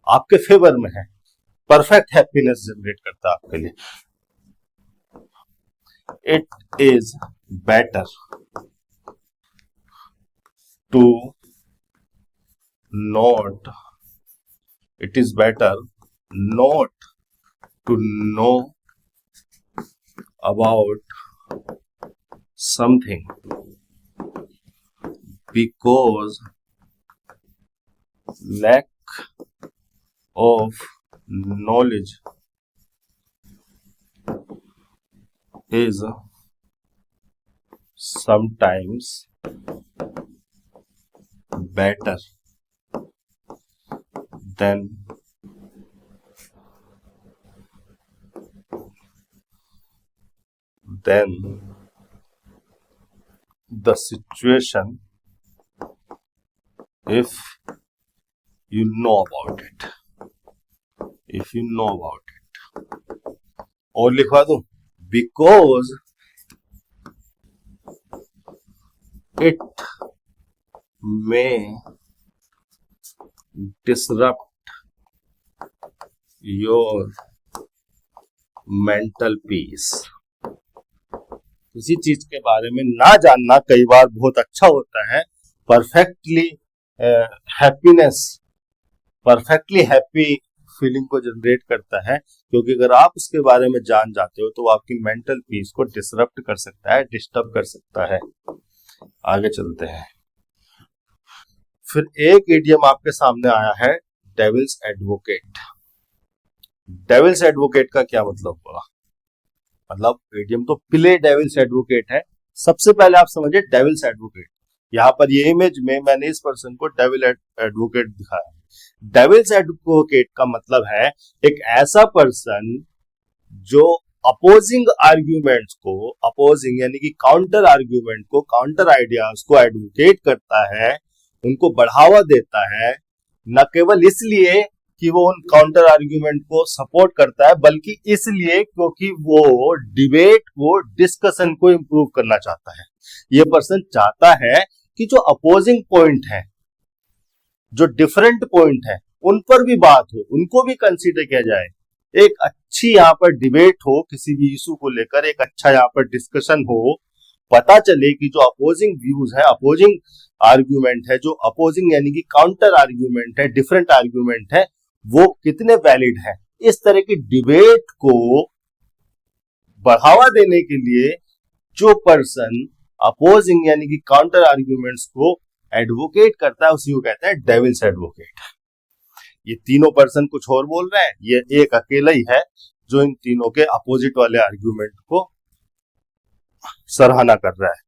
आपके फेवर में है, परफेक्ट हैप्पीनेस जनरेट करता है आपके लिए। It is better to not, it is better not to know about something because lack of knowledge is sometimes better than the situation if you know about it, if you know about it। और लिखवा दूं, because it may disrupt your mental peace। किसी चीज के बारे में ना जानना कई बार बहुत अच्छा होता है, perfectly happiness, perfectly happy feeling को जनरेट करता है, क्योंकि अगर आप उसके बारे में जान जाते हो तो वो आपकी मेंटल पीस को डिसरप्ट कर सकता है, डिस्टर्ब कर सकता है। आगे चलते हैं। फिर एक इडियम आपके सामने आया है, डेविल्स एडवोकेट। डेविल्स एडवोकेट का क्या मतलब हुआ, मतलब इडियम तो प्ले डेविल्स एडवोकेट है। सबसे पहले आप समझिए डेविल्स एडवोकेट। यहाँ पर ये इमेज में मैंने इस पर्सन को डेविल एडवोकेट दिखाया। डेविल्स एडवोकेट का मतलब है एक ऐसा पर्सन जो अपोजिंग आर्ग्यूमेंट्स को, अपोजिंग यानी कि काउंटर आर्ग्यूमेंट को, काउंटर आइडियाज को एडवोकेट करता है, उनको बढ़ावा देता है, न केवल इसलिए कि वो उन काउंटर आर्ग्यूमेंट को सपोर्ट करता है, बल्कि इसलिए क्योंकि वो डिबेट को, डिस्कशन को इंप्रूव करना चाहता है। ये पर्सन चाहता है कि जो अपोजिंग पॉइंट है, जो डिफरेंट पॉइंट है, उन पर भी बात हो, उनको भी कंसीडर किया जाए, एक अच्छी यहाँ पर डिबेट हो किसी भी इशू को लेकर, एक अच्छा यहाँ पर डिस्कशन हो, पता चले कि जो अपोजिंग व्यूज है, अपोजिंग आर्ग्यूमेंट है, जो अपोजिंग यानी कि काउंटर आर्ग्यूमेंट है, डिफरेंट आर्ग्यूमेंट है, वो कितने वैलिड है। इस तरह की डिबेट को बढ़ावा देने के लिए जो पर्सन अपोजिंग यानी कि काउंटर आर्ग्यूमेंट्स को एडवोकेट करता है उसी को कहते हैं डेविल्स एडवोकेट। ये तीनों पर्सन कुछ और बोल रहे हैं, ये एक अकेला ही है जो इन तीनों के अपोजिट वाले आर्ग्यूमेंट को सराहना कर रहा है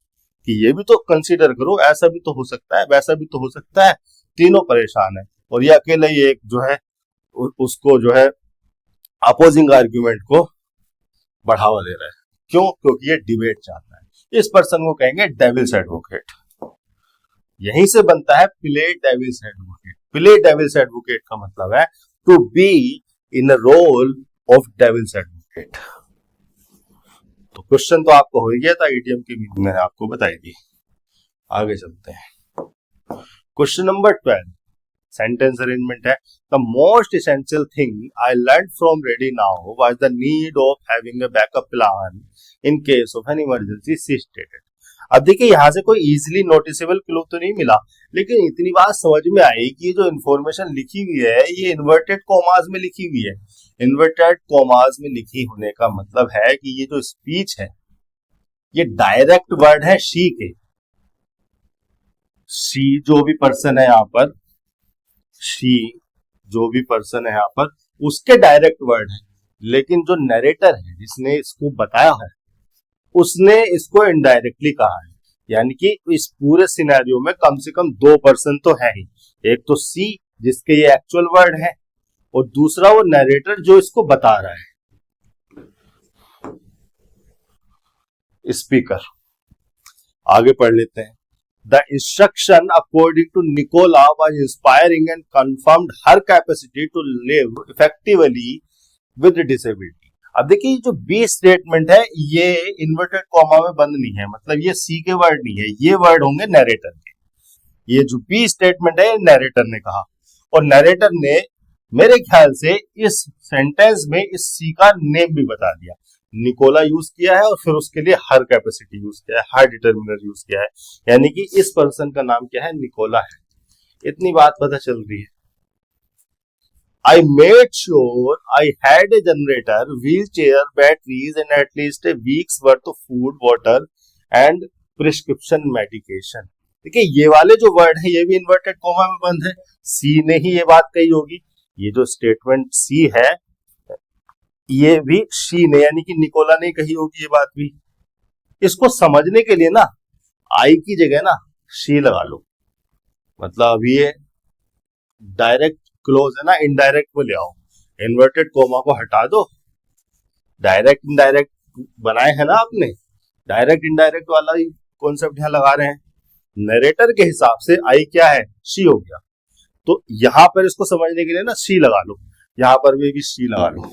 कि ये भी तो कंसीडर करो, ऐसा भी तो हो सकता है, वैसा भी तो हो सकता है। तीनों परेशान है और ये अकेला ही एक जो है उसको जो है अपोजिंग आर्ग्यूमेंट को बढ़ावा दे रहा है। क्यों? क्योंकि ये डिबेट चाहता है। इस पर्सन को कहेंगे डेविल्स एडवोकेट। यहीं से बनता है play devil's advocate. Play devil's advocate का मतलब है to be in a role of devil's advocate. तो क्वेश्चन तो आपको हो ही गया था, ईडीएम की मीनिंग मैंने आपको बताई दी। आगे चलते हैं। क्वेश्चन नंबर 12 सेंटेंस अरेंजमेंट है। The most essential thing I learn from ready now was the need of having a backup plan in case of an emergency, she stated. अब देखिए यहां से कोई इजीली नोटिसेबल क्लू तो नहीं मिला, लेकिन इतनी बात समझ में आई कि जो इन्फॉर्मेशन लिखी हुई है ये इन्वर्टेड कॉमास में लिखी हुई है। इन्वर्टेड कॉमास में लिखी होने का मतलब है कि ये जो स्पीच है ये डायरेक्ट वर्ड है शी के। शी जो भी पर्सन है यहाँ पर, शी जो भी पर्सन है यहाँ पर उसके डायरेक्ट वर्ड है, लेकिन जो नरेटर है जिसने इसको बताया है उसने इसको इनडायरेक्टली कहा है। यानी कि इस पूरे सिनेरियो में कम से कम दो पर्सन तो है ही, एक तो सी जिसके ये एक्चुअल वर्ड है और दूसरा वो नरेटर जो इसको बता रहा है, स्पीकर। आगे पढ़ लेते हैं। The instruction according to Nicola was inspiring and confirmed her capacity to live effectively with disability. अब देखिए जो बी स्टेटमेंट है ये इन्वर्टेड कॉमा में बंद नहीं है, मतलब ये सी के वर्ड नहीं है, ये वर्ड होंगे नरेटर के। ये जो बी स्टेटमेंट है नरेटर ने कहा और नरेटर ने मेरे ख्याल से इस सेंटेंस में इस सी का नेम भी बता दिया। निकोला यूज किया है और फिर उसके लिए हर कैपेसिटी यूज किया है, हर डिटर्मिनर यूज किया है, यानी कि इस पर्सन का नाम क्या है, निकोला है। इतनी बात पता चल रही है। I made sure I had a generator, wheelchair, batteries and at least a week's worth of food, water and prescription medication। देखिए ये वाले जो वर्ड है ये भी इन्वर्टेड कोमा में बंद है, सी ने ही ये बात कही होगी। ये जो स्टेटमेंट सी है ये भी शी ने यानी कि निकोला ने कही होगी ये बात भी। इसको समझने के लिए ना आई की जगह ना शी लगा लो, मतलब अभी ये डायरेक्ट क्लोज है ना, इनडायरेक्ट को ले आओ, इन्वर्टेड कोमा को हटा दो, डायरेक्ट इनडायरेक्ट बनाए है ना आपने, डायरेक्ट इनडायरेक्ट वाला ही कॉन्सेप्ट यहां लगा रहे हैं। नरेटर के हिसाब से आई क्या है, शी हो गया, तो यहां पर इसको समझने के लिए ना शी लगा लो, यहां पर भी शी लगा लो,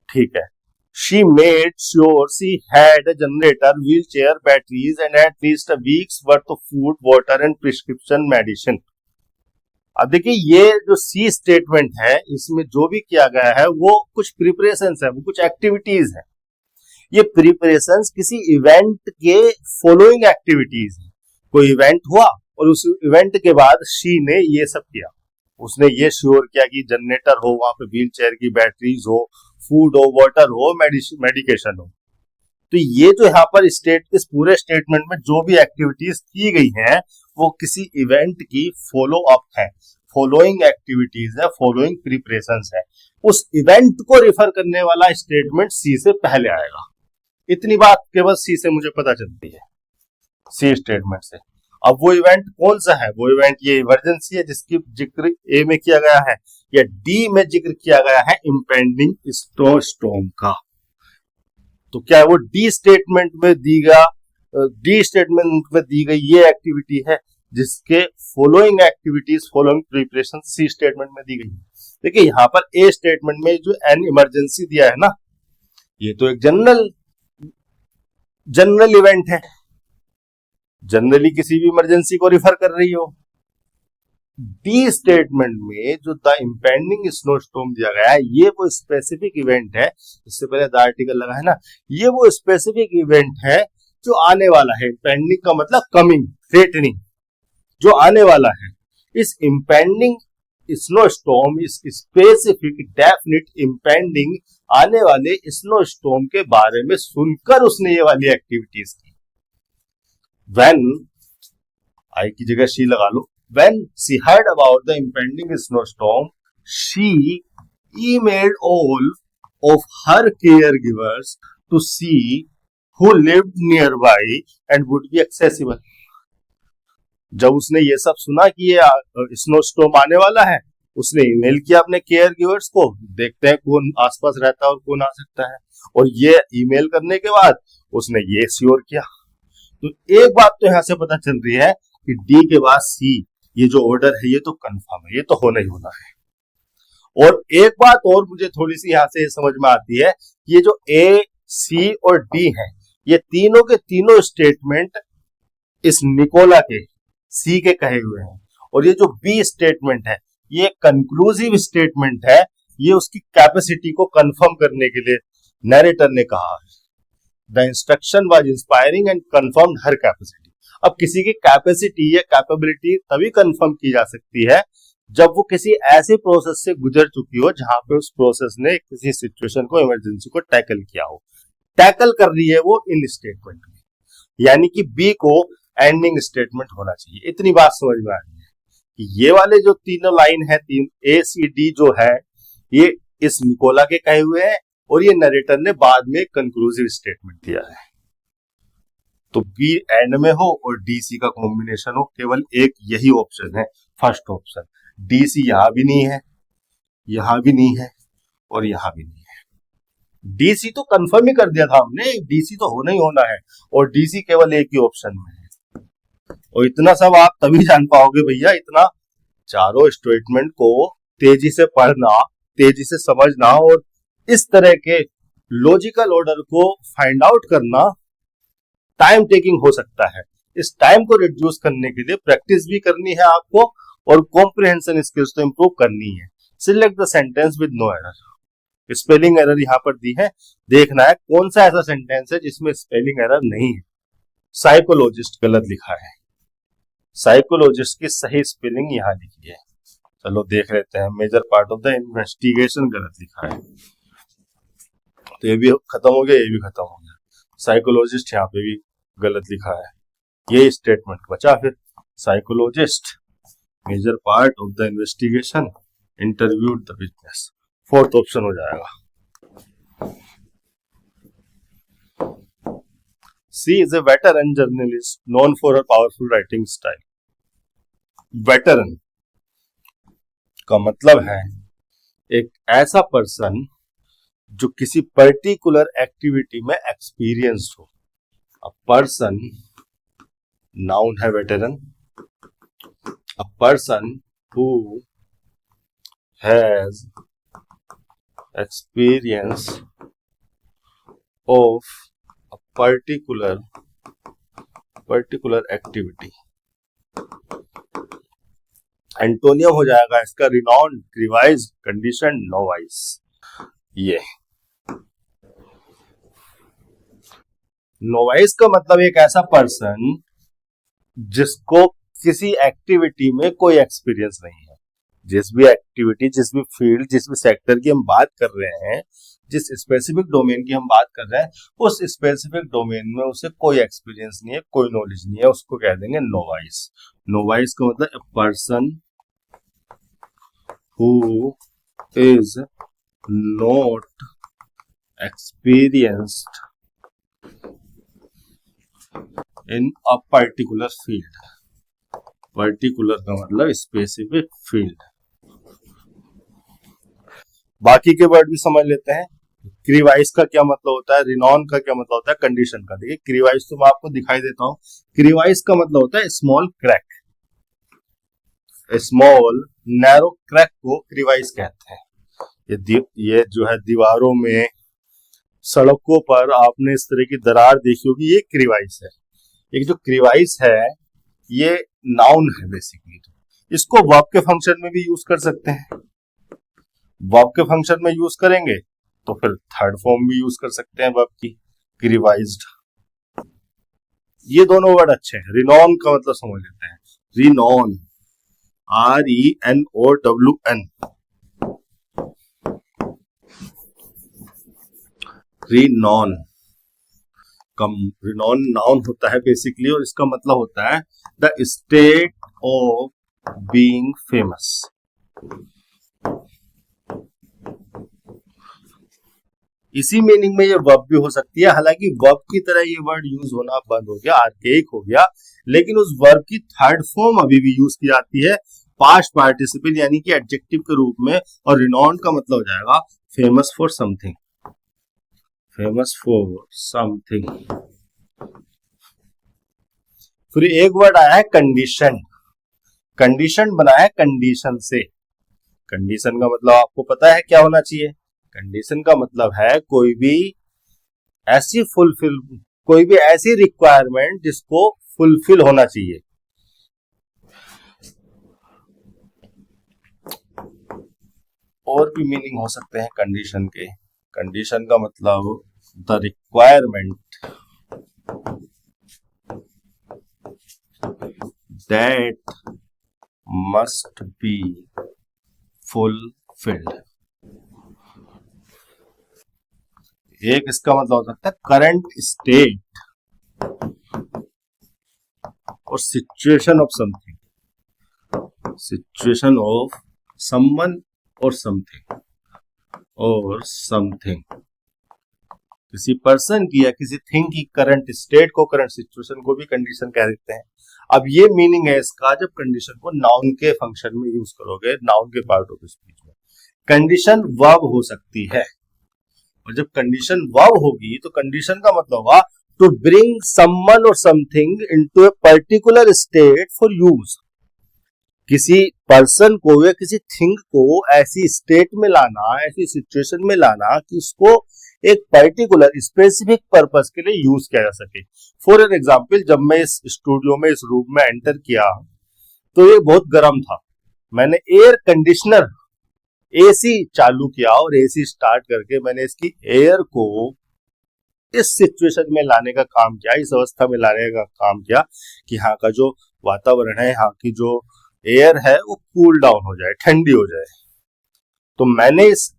ठीक है। She made sure she had a generator, wheelchair, batteries and at least a week's worth of food, water and prescription medicine। अब देखिए ये जो सी स्टेटमेंट है इसमें जो भी किया गया है वो कुछ प्रिपरेशंस है, वो कुछ एक्टिविटीज है। ये प्रिपरेशंस किसी इवेंट के फॉलोइंग एक्टिविटीज है। कोई इवेंट हुआ और उस इवेंट के बाद शी ने ये सब किया, उसने ये श्योर किया कि जनरेटर हो, वहां पे व्हील चेयर की बैटरीज हो, फूड हो, वाटर हो, मेडिकेशन हो। तो ये जो यहाँ पर इस पूरे स्टेटमेंट में जो भी एक्टिविटीज की गई हैं वो किसी इवेंट की फॉलो अप है, फॉलोइंग एक्टिविटीज है, फॉलोइंग प्रिपरेशंस है। उस इवेंट को रिफर करने वाला स्टेटमेंट सी से पहले आएगा। इतनी बात केवल सी से मुझे पता चलती है, सी स्टेटमेंट से। अब वो इवेंट कौन सा है, वो इवेंट ये इमरजेंसी है जिसकी जिक्र ए में किया गया है या डी में जिक्र किया गया है इम्पेंडिंग स्नोस्टॉर्म का। तो क्या वो डी स्टेटमेंट में दी गई ये एक्टिविटी है जिसके फॉलोइंग एक्टिविटीज, फॉलोइंग प्रिपरेशन सी स्टेटमेंट में दी गई है। देखिए यहाँ पर ए स्टेटमेंट में जो एन इमरजेंसी दिया है ना, ये तो एक जनरल इवेंट है, जनरली किसी भी इमरजेंसी को रिफर कर रही हो। डी स्टेटमेंट में जो द इम्पेंडिंग स्नोस्टॉर्म दिया गया है ये वो स्पेसिफिक इवेंट है, इससे पहले द आर्टिकल लगा है ना, ये वो स्पेसिफिक इवेंट है जो आने वाला है, इम्पेंडिंग का मतलब कमिंग, थ्रेटनिंग, जो आने वाला है। इस इम्पेंडिंग स्नो स्टॉर्म, इस स्पेसिफिक डेफिनिट इम्पेंडिंग आने वाले स्नो स्टॉर्म के बारे में सुनकर उसने ये वाली एक्टिविटीज की। When, आई की जगह शी लगा लो, when she heard about the impending snowstorm, she emailed all of her caregivers to see who lived nearby and would be accessible. जब उसने ये सब सुना कि ये स्नो स्टॉर्म आने वाला है, उसने ईमेल किया अपने केयर गिवर्स को, देखते हैं कौन आसपास रहता है और कौन आ सकता है। और ये ईमेल करने के बाद उसने ये श्योर किया। तो एक बात तो यहां से पता चल रही है कि डी के बाद सी, ये जो ऑर्डर है ये तो कंफर्म है, ये तो होना ही होना है। और एक बात और मुझे थोड़ी सी यहां से समझ में आती है, ये जो ए, सी और डी है, ये तीनों के तीनों स्टेटमेंट इस निकोला के, सी के कहे हुए हैं। और ये जो बी स्टेटमेंट है, ये कंक्लूसिव स्टेटमेंट है, ये उसकी कैपेसिटी को कंफर्म करने के लिए नैरेटर ने कहा है। The instruction was inspiring and confirmed her capacity. अब किसी की कैपेसिटी या कैपेबिलिटी तभी कंफर्म की जा सकती है जब वो किसी ऐसे प्रोसेस से गुजर चुकी हो जहां पे उस प्रोसेस ने किसी सिचुएशन को, इमरजेंसी को टैकल किया हो। टैकल कर रही है वो इन स्टेटमेंट में, यानी कि बी को एंडिंग स्टेटमेंट होना चाहिए। इतनी बात समझ में आ रही है कि ये वाले जो तीनों लाइन है, तीन ए सी डी जो है, ये इस निकोला के कहे हुए हैं और ये नरेटर ने बाद में कंक्लूसिव स्टेटमेंट दिया है। तो बी एंड में हो और डी सी का कॉम्बिनेशन हो, केवल एक यही ऑप्शन है, फर्स्ट ऑप्शन। डी सी यहां भी नहीं है, यहां भी नहीं है और यहां भी नहीं है। डीसी तो कंफर्म ही कर दिया था हमने, डीसी तो होना ही होना है, और डीसी केवल एक ही ऑप्शन में है। और इतना सब आप तभी जान पाओगे भैया, इतना चारों स्टेटमेंट को तेजी से पढ़ना, तेजी से समझना और इस तरह के लॉजिकल ऑर्डर को फाइंड आउट करना टाइम टेकिंग हो सकता है। इस टाइम को रिड्यूस करने के लिए प्रैक्टिस भी करनी है आपको और कॉम्प्रिहेंशन स्किल्स तो इंप्रूव करनी है। Select the sentence with no error. Spelling error यहां पर दी है, देखना है कौन सा ऐसा सेंटेंस है जिसमें स्पेलिंग एरर नहीं है। साइकोलॉजिस्ट गलत लिखा है, साइकोलॉजिस्ट की सही स्पेलिंग यहां लिखी है। चलो देख लेते हैं। Major part of the investigation गलत लिखा है, तो ये भी खत्म हो गया, ये भी खत्म हो गया। साइकोलॉजिस्ट यहाँ पे भी गलत लिखा है, ये स्टेटमेंट बचा। फिर psychologist major part of the investigation interviewed the witness, fourth option हो जाएगा। She is a veteran journalist known for a powerful writing style. Veteran का मतलब है एक ऐसा पर्सन जो किसी पर्टिकुलर एक्टिविटी में एक्सपीरियंस्ड हो। अ पर्सन, नाउन है veteran, a person who has experience of a particular activity. Antonym हो जाएगा इसका रिनाउंड, रिवाइज्ड, कंडीशन, नोवाइस। ये नोवाइस का मतलब एक ऐसा पर्सन जिसको किसी एक्टिविटी में कोई एक्सपीरियंस नहीं है। जिस भी एक्टिविटी, जिस भी फील्ड, जिस भी सेक्टर की हम बात कर रहे हैं, जिस स्पेसिफिक डोमेन की हम बात कर रहे हैं, उस स्पेसिफिक डोमेन में उसे कोई एक्सपीरियंस नहीं है, कोई नॉलेज नहीं है, उसको कह देंगे नोवाइस। नोवाइस का मतलब a person who is not experienced in a particular field। Particular का मतलब स्पेसिफिक फील्ड। बाकी के वर्ड भी समझ लेते हैं। क्रीवाइस का क्या मतलब होता है, रिनॉन का क्या मतलब होता है, कंडीशन का। देखिए क्रीवाइस तो मैं आपको दिखाई देता हूं। क्रीवाइस का मतलब होता है small crack, small narrow crack को क्रीवाइस कहते हैं। ये जो है दीवारों में, सड़कों पर आपने इस तरह की दरार देखी होगी, ये क्रीवाइस है। एक जो क्रीवाइस है ये नाउन है बेसिकली। इसको वर्ब के फंक्शन में भी यूज कर सकते हैं। वर्ब के फंक्शन में यूज करेंगे तो फिर थर्ड फॉर्म भी यूज कर सकते हैं वर्ब की, क्रीवाइज्ड। ये दोनों वर्ड अच्छे हैं। रिनॉन का मतलब समझ लेते हैं। रिनॉन, RENOWN, रिनॉन कम, रिनॉन नाउन होता है बेसिकली, और इसका मतलब होता है the state of being famous. इसी मीनिंग में ये वर्ब भी हो सकती है, हालांकि वर्ब की तरह ये वर्ड यूज होना बंद हो गया, आर्केइक हो गया, लेकिन उस वर्ब की थर्ड फॉर्म अभी भी यूज की जाती है, पास्ट पार्टिसिपल यानी कि एडजेक्टिव के रूप में, और रिनॉन्ड का मतलब हो जाएगा famous for something, famous for something. फिर एक वर्ड आया है कंडीशन। कंडीशन बना है कंडीशन से। कंडीशन का मतलब आपको पता है क्या होना चाहिए? कंडीशन का मतलब है कोई भी ऐसी रिक्वायरमेंट जिसको फुलफिल होना चाहिए। और भी मीनिंग हो सकते हैं कंडीशन के। कंडीशन का मतलब the requirement that must be fulfilled. एक इसका मतलब हो सकता है करंट स्टेट और situation of something, situation of someone और समथिंग, किसी पर्सन की या किसी थिंग की करंट स्टेट को, करंट सिचुएशन को भी कंडीशन कह देते हैं। अब ये मीनिंग है इसका जब कंडीशन को नाउन के फंक्शन में यूज करोगे, नाउन के पार्ट ऑफ स्पीच में। कंडीशन वर्ब हो सकती है, और जब कंडीशन वर्ब होगी तो कंडीशन का मतलब होगा टू ब्रिंग समवन और something into a particular state for use. किसी पर्सन को या किसी थिंग को ऐसी स्टेट में लाना, ऐसी सिचुएशन में लाना कि उसको एक पर्टिकुलर स्पेसिफिक पर्पस के लिए यूज किया जा सके। फॉर एन एग्जाम्पल, जब मैं इस स्टूडियो में, इस रूम में एंटर किया तो ये बहुत गर्म था। मैंने एयर कंडीशनर AC चालू किया और AC स्टार्ट करके मैंने इसकी एयर को इस सिचुएशन में लाने का काम किया, इस अवस्था में लाने का काम किया कि यहाँ का जो वातावरण है, यहाँ की जो एयर है वो कूल डाउन हो जाए, ठंडी हो जाए। तो मैंने इस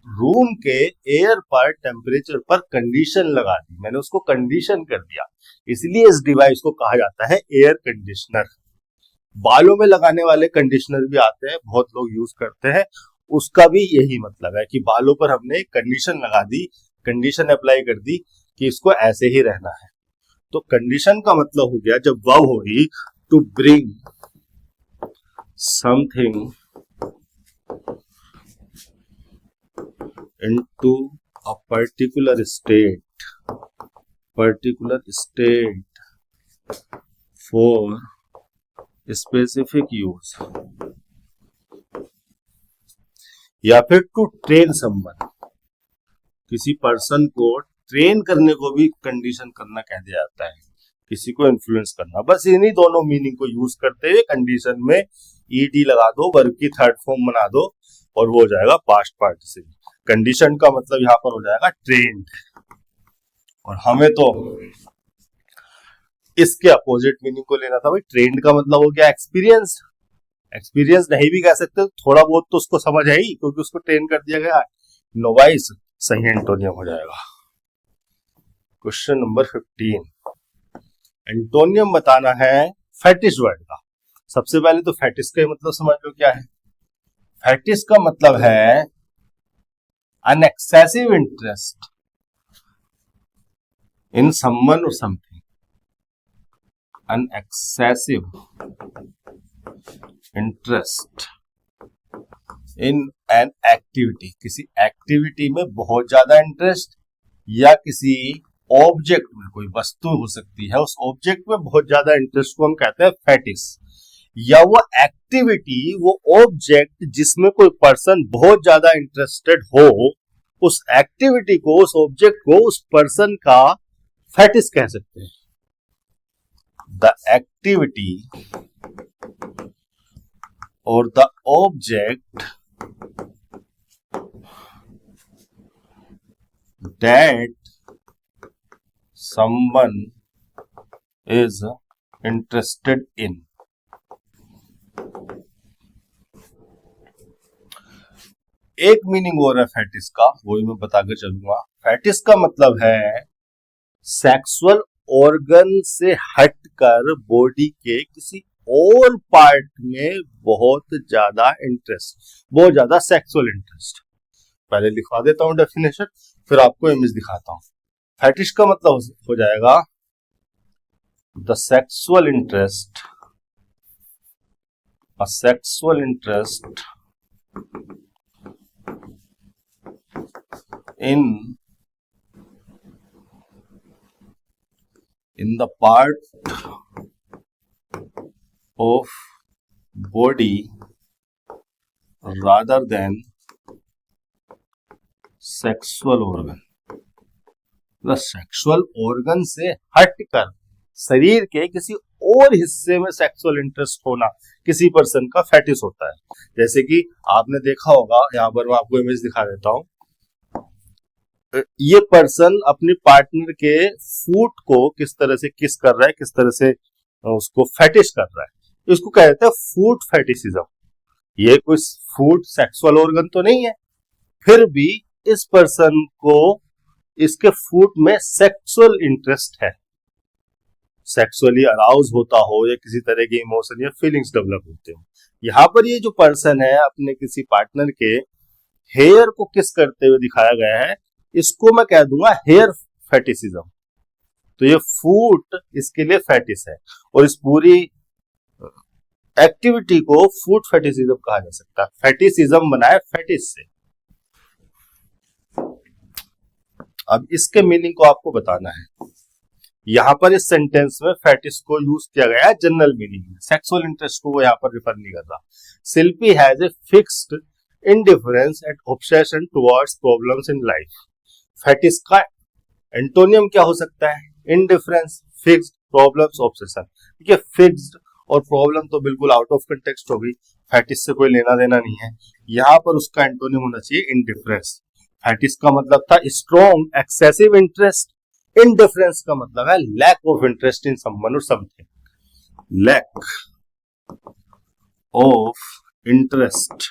रूम के एयर पर, टेम्परेचर पर कंडीशन लगा दी, मैंने उसको कंडीशन कर दिया, इसलिए इस डिवाइस को कहा जाता है एयर कंडीशनर। बालों में लगाने वाले कंडीशनर भी आते हैं, बहुत लोग यूज करते हैं, उसका भी यही मतलब है कि बालों पर हमने कंडीशन लगा दी, कंडीशन अप्लाई कर दी कि इसको ऐसे ही रहना है। तो कंडीशन का मतलब हो गया जब वर्ब होगी to bring something into a particular state for specific use, या फिर टू ट्रेन समवन, किसी पर्सन को ट्रेन करने को भी कंडीशन करना कह दिया जाता है, किसी को इन्फ्लुएंस करना। बस इन्हीं दोनों मीनिंग को यूज करते हुए कंडीशन में ED लगा दो, वर्ब की थर्ड फॉर्म बना दो और वो हो जाएगा पास्ट पार्टिसिपल। कंडीशन का मतलब यहां पर हो जाएगा ट्रेन्ड, और हमें तो इसके अपोजिट मीनिंग को लेना था भाई। ट्रेन्ड का मतलब हो गया एक्सपीरियंस, एक्सपीरियंस नहीं भी कह सकते, थोड़ा बहुत तो उसको समझ है ही, क्योंकि उसको ट्रेन कर दिया गया। नोवाइस सही एंटोनियम हो जाएगा। क्वेश्चन नंबर 15, एंटोनियम बताना है फेटिश वर्ड का। सबसे पहले तो फेटिश का मतलब समझ लो क्या है। फेटिश का मतलब है an excessive interest in someone or something, an excessive interest in an activity, किसी एक्टिविटी में बहुत ज्यादा इंटरेस्ट, या किसी ऑब्जेक्ट में, कोई वस्तु हो सकती है, उस ऑब्जेक्ट में बहुत ज्यादा इंटरेस्ट को हम कहते हैं फेटिश। या वो एक्टिविटी, वो ऑब्जेक्ट जिसमें कोई पर्सन बहुत ज्यादा इंटरेस्टेड हो, उस एक्टिविटी को, उस ऑब्जेक्ट को, उस पर्सन का फेटिश कह सकते हैं। द एक्टिविटी और the object that someone is interested in। एक मीनिंग और है फेटिस का, वही मैं बताकर चलूंगा। फेटिस का मतलब है सेक्सुअल ऑर्गन से हटकर बॉडी के किसी और पार्ट में बहुत ज्यादा इंटरेस्ट, बहुत ज्यादा सेक्सुअल इंटरेस्ट। पहले लिखवा देता हूं डेफिनेशन, फिर आपको इमेज दिखाता हूं। फेटिश का मतलब हो जाएगा the sexual interest, a sexual interest in the part of body rather than sexual organ। the sexual organ से हटकर शरीर के किसी और हिस्से में सेक्सुअल इंटरेस्ट होना किसी पर्सन का फेटिस होता है। जैसे कि आपने देखा होगा, यहाँ पर मैं आपको इमेज दिखा देता हूं। ये पर्सन अपनी पार्टनर के फूट को किस तरह से किस कर रहा है, किस तरह से उसको फेटिश कर रहा है, इसको कहते हैं फूट फेटिसिज्म। ये कोई फूट सेक्सुअल ऑर्गन तो नहीं है, फिर भी इस पर्सन को इसके फूट में सेक्सुअल इंटरेस्ट है, सेक्सुअली अराउज होता हो या किसी तरह के इमोशन या फीलिंग्स डेवलप होते हो। यहाँ पर ये जो पर्सन है अपने किसी पार्टनर के हेयर को किस करते हुए दिखाया गया है, इसको मैं कह दूंगा हेयर फेटिसिज्म। तो ये फूट इसके लिए फेटिस है, और इस पूरी एक्टिविटी को फूट फेटिसिज्म कहा जा सकता है। फेटिसिज्म बना है फेटिस से। अब इसके मीनिंग को आपको बताना है। यहां पर इस सेंटेंस में फेटिस को यूज किया गया है जनरल मीनिंग में, सेक्सुअल इंटरेस्ट को वो यहां पर रिफर नहीं कर रहा। Shilpi has a fixed indifference and obsession towards problems in life. Fetish का एंटोनियम क्या हो सकता है? Indifference, fixed, problems, obsession. ठीक है, फिक्स्ड और प्रॉब्लम तो बिल्कुल आउट ऑफ कंटेक्स्ट हो गई, फेटिस से कोई लेना देना नहीं है। यहां पर उसका एंटोनियम होना चाहिए इंडिफरेंस। फेटिस का मतलब था स्ट्रॉन्ग एक्सेसिव इंटरेस्ट, इंडिफरेंस का मतलब है lack of interest in someone और something. Lack of interest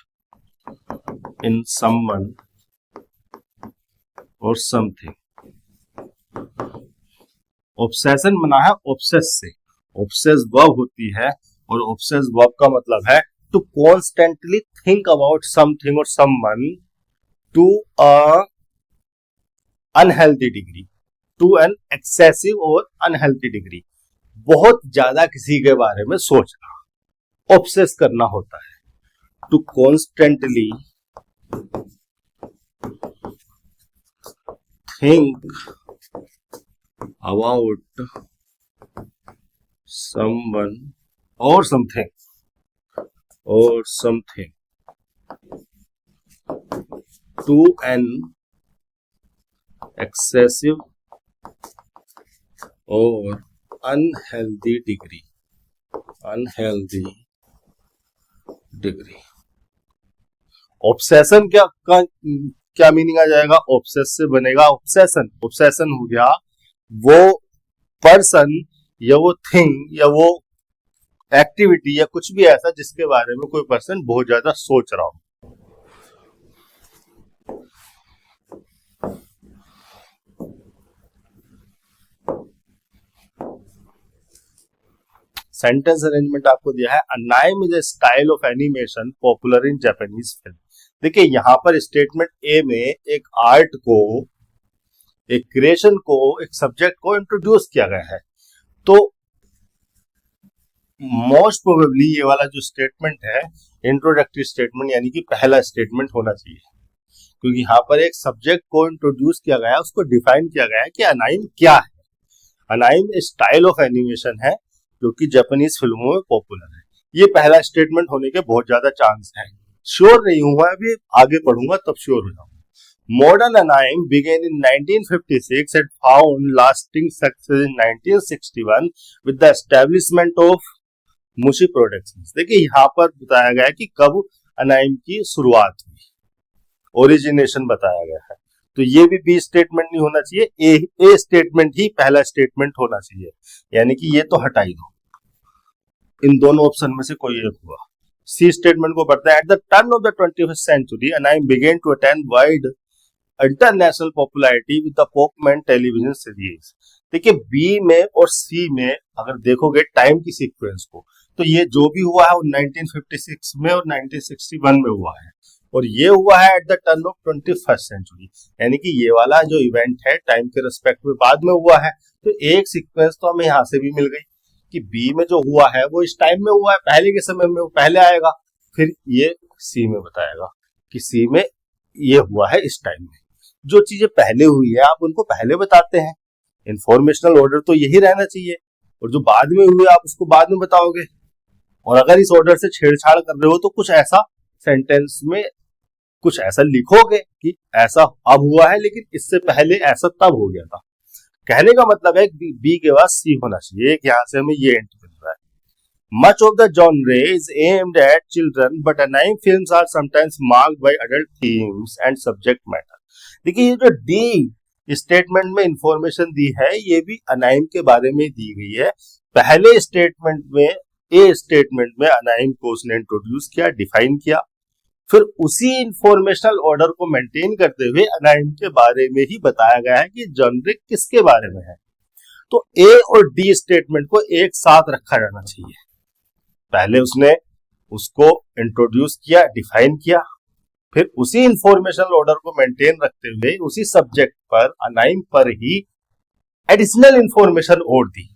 in someone और समथिंग। ऑब्सेशन बना है ऑब्सेस से, ऑब्सेस वर्ब होती है, और ऑब्सेस वर्ब का मतलब है to constantly think about something और someone to a unhealthy degree, to an excessive और अनहेल्थी डिग्री। बहुत ज्यादा किसी के बारे में सोचना, ऑब्सेस करना होता है। To constantly think about someone or something to an excessive or unhealthy degree। Obsession क्या मीनिंग आ जाएगा? ऑब्सेस से बनेगा ऑब्सेशन। ऑब्सेशन हो गया वो पर्सन या वो थिंग या वो एक्टिविटी या कुछ भी ऐसा जिसके बारे में कोई पर्सन बहुत ज्यादा सोच रहा हो। सेंटेंस अरेंजमेंट आपको दिया है। Anime is a style of animation popular in Japanese film. देखिए यहां पर स्टेटमेंट ए में एक आर्ट को, एक क्रिएशन को, एक सब्जेक्ट को इंट्रोड्यूस किया गया है। तो मोस्ट प्रोबेबली ये वाला जो स्टेटमेंट है इंट्रोडक्टरी स्टेटमेंट यानी कि पहला स्टेटमेंट होना चाहिए, क्योंकि यहाँ पर एक सब्जेक्ट को इंट्रोड्यूस किया गया है, उसको डिफाइन किया गया है कि अनाइम क्या है। अनाइम स्टाइल ऑफ एनिमेशन है जो कि जापानीज फिल्मों में पॉपुलर है। ये पहला स्टेटमेंट होने के बहुत ज्यादा चांस है। श्योर नहीं हुआ, अभी आगे पढ़ूंगा तब श्योर हो जाऊंगा। Modern anime began in 1956 and found lasting success in 1961 with the establishment of Mushi productions. देखिए यहाँ पर बताया गया है कि कब अनाइम की शुरुआत हुई, ओरिजिनेशन बताया गया है। तो ये भी बी स्टेटमेंट नहीं होना चाहिए, ए स्टेटमेंट ही पहला स्टेटमेंट होना चाहिए, यानी कि ये तो हटा ही दो, इन दोनों ऑप्शन में से कोई एक हुआ। सी स्टेटमेंट को पढ़ते हैं, at the turn of the 21st century anime began to attend wide international popularity with the Pokemon television series. देखिए बी में और सी में अगर देखोगे टाइम की सीक्वेंस को, तो ये जो भी हुआ है वो 1956 में और 1961 में हुआ है, और ये हुआ है at the turn of 21st century, यानी कि ये वाला जो इवेंट है टाइम के रिस्पेक्ट में बाद में हुआ है। तो एक सीक्वेंस तो हमें यहाँ से भी मिल गई कि बी में जो हुआ है वो इस टाइम में हुआ है, पहले के समय में वो पहले आएगा, फिर ये सी में बताएगा कि सी में ये हुआ है इस टाइम में। जो चीजें पहले हुई है आप उनको पहले बताते हैं, इंफॉर्मेशनल ऑर्डर तो यही रहना चाहिए, और जो बाद में हुए आप उसको बाद में बताओगे। और अगर इस ऑर्डर से छेड़छाड़ कर रहे हो तो कुछ ऐसा सेंटेंस में कुछ ऐसा लिखोगे कि ऐसा अब हुआ है लेकिन इससे पहले ऐसा तब हो गया था। कहने का मतलब है बी के बाद सी होना चाहिए, एक यहाँ से हमें ये एंट मिल रहा है। Much of the genre is aimed at children but anime films are sometimes marked by adult themes and subject matter। देखिए ये जो डी स्टेटमेंट में इंफॉर्मेशन दी है ये भी अनाइम के बारे में दी गई है। पहले स्टेटमेंट में ए स्टेटमेंट में अनाइम को उसने इंट्रोड्यूस किया, डिफाइन किया, फिर उसी इंफॉर्मेशनल ऑर्डर को मेंटेन करते हुए अनाइम के बारे में ही बताया गया है कि जनरिक किसके बारे में है। तो ए और डी स्टेटमेंट को एक साथ रखा जाना चाहिए। पहले उसने उसको इंट्रोड्यूस किया, डिफाइन किया, फिर उसी इंफॉर्मेशनल ऑर्डर को मेंटेन रखते हुए उसी सब्जेक्ट पर अनाइम पर ही एडिशनल इंफॉर्मेशन और दी,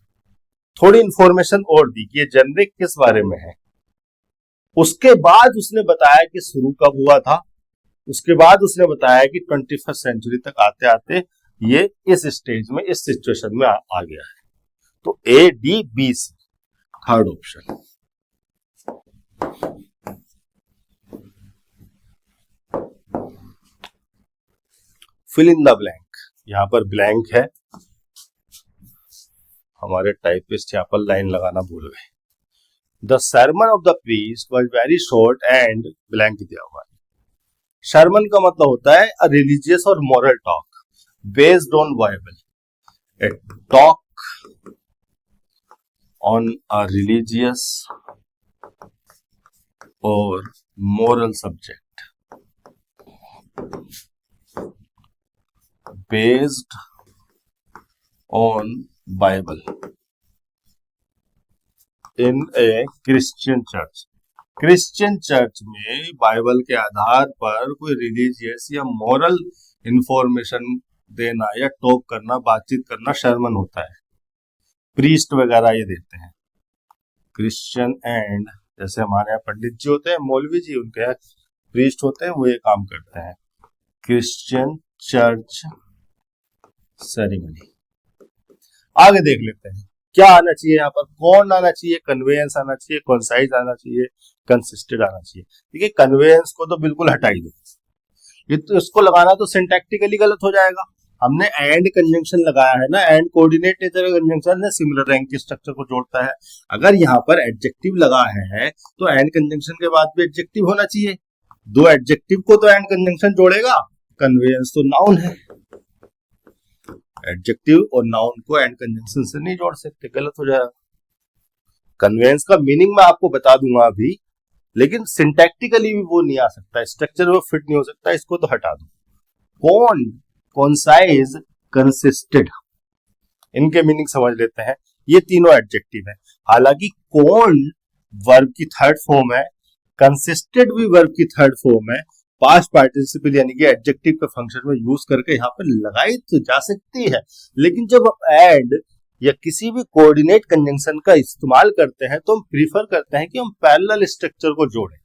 थोड़ी इंफॉर्मेशन और दी कि ये जनरिक किस बारे में है। उसके बाद उसने बताया कि शुरू कब हुआ था, उसके बाद उसने बताया कि 21st सेंचुरी तक आते आते ये इस स्टेज में इस सिचुएशन में आ गया है। तो A D B C third option. Fill in the blank, यहां पर ब्लैंक है, हमारे टाइपिस्ट यहां पर लाइन लगाना भूल गए। The sermon of the priest was very short and blank दिया हुआ है। sermon का मतलब होता है a religious और moral talk based on Bible, a talk on a religious or moral subject based on Bible in A Christian church. Christian church में Bible के आधार पर कोई रिलीजियस या मॉरल इंफॉर्मेशन देना या टॉक करना, बातचीत करना शर्मन होता है। प्रीस्ट वगैरह ये देते हैं। क्रिश्चियन एंड जैसे हमारे यहाँ पंडित जी होते हैं, मौलवी जी, उनके यहाँ प्रीस्ट होते हैं, वो ये काम करते हैं। Christian church ceremony. आगे देख लेते हैं क्या आना चाहिए यहाँ पर, कौन आना चाहिए, कन्वेंस आना चाहिए, कॉन्साइज आना चाहिए, कंसिस्टेंट आना चाहिए। देखिए कन्वेंस को तो बिल्कुल हटा ही दो, ये तो इसको लगाना तो सिंटैक्टिकली गलत हो जाएगा। हमने एंड कंजंक्शन लगाया है ना, एंड कोऑर्डिनेट नेचर कंजंक्शन है, सिमिलर रैंक के स्ट्रक्चर को जोड़ता है। अगर यहाँ पर एडजेक्टिव लगा है तो एंड कंजंक्शन के बाद भी एडजेक्टिव होना चाहिए। दो एडजेक्टिव को तो एंड कंजंक्शन जोड़ेगा, कन्वेंस तो नाउन है, एडजेक्टिव और नाउन को एंड कंजंक्शन से नहीं जोड़ सकते, गलत हो जाएगा। कन्वेंस का मीनिंग मैं आपको बता दूंगा अभी, लेकिन सिंटैक्टिकली भी वो नहीं आ सकता, स्ट्रक्चर में फिट नहीं हो सकता, इसको तो हटा दो। कौन, कॉन्साइज, कंसिस्टेड, इनके मीनिंग समझ लेते हैं। ये तीनों एडजेक्टिव है। हालांकि कौन वर्ब की थर्ड फॉर्म है, कंसिस्टेड भी वर्ब की थर्ड फॉर्म है, पास्ट पार्टिसिपल यानी कि एडजेक्टिव के फंक्शन में यूज करके यहाँ पर लगाई तो जा सकती है, लेकिन जब एड या किसी भी कोऑर्डिनेट कंजंक्शन का इस्तेमाल करते हैं तो हम प्रीफर करते हैं कि हम पैरेलल स्ट्रक्चर को जोड़ें,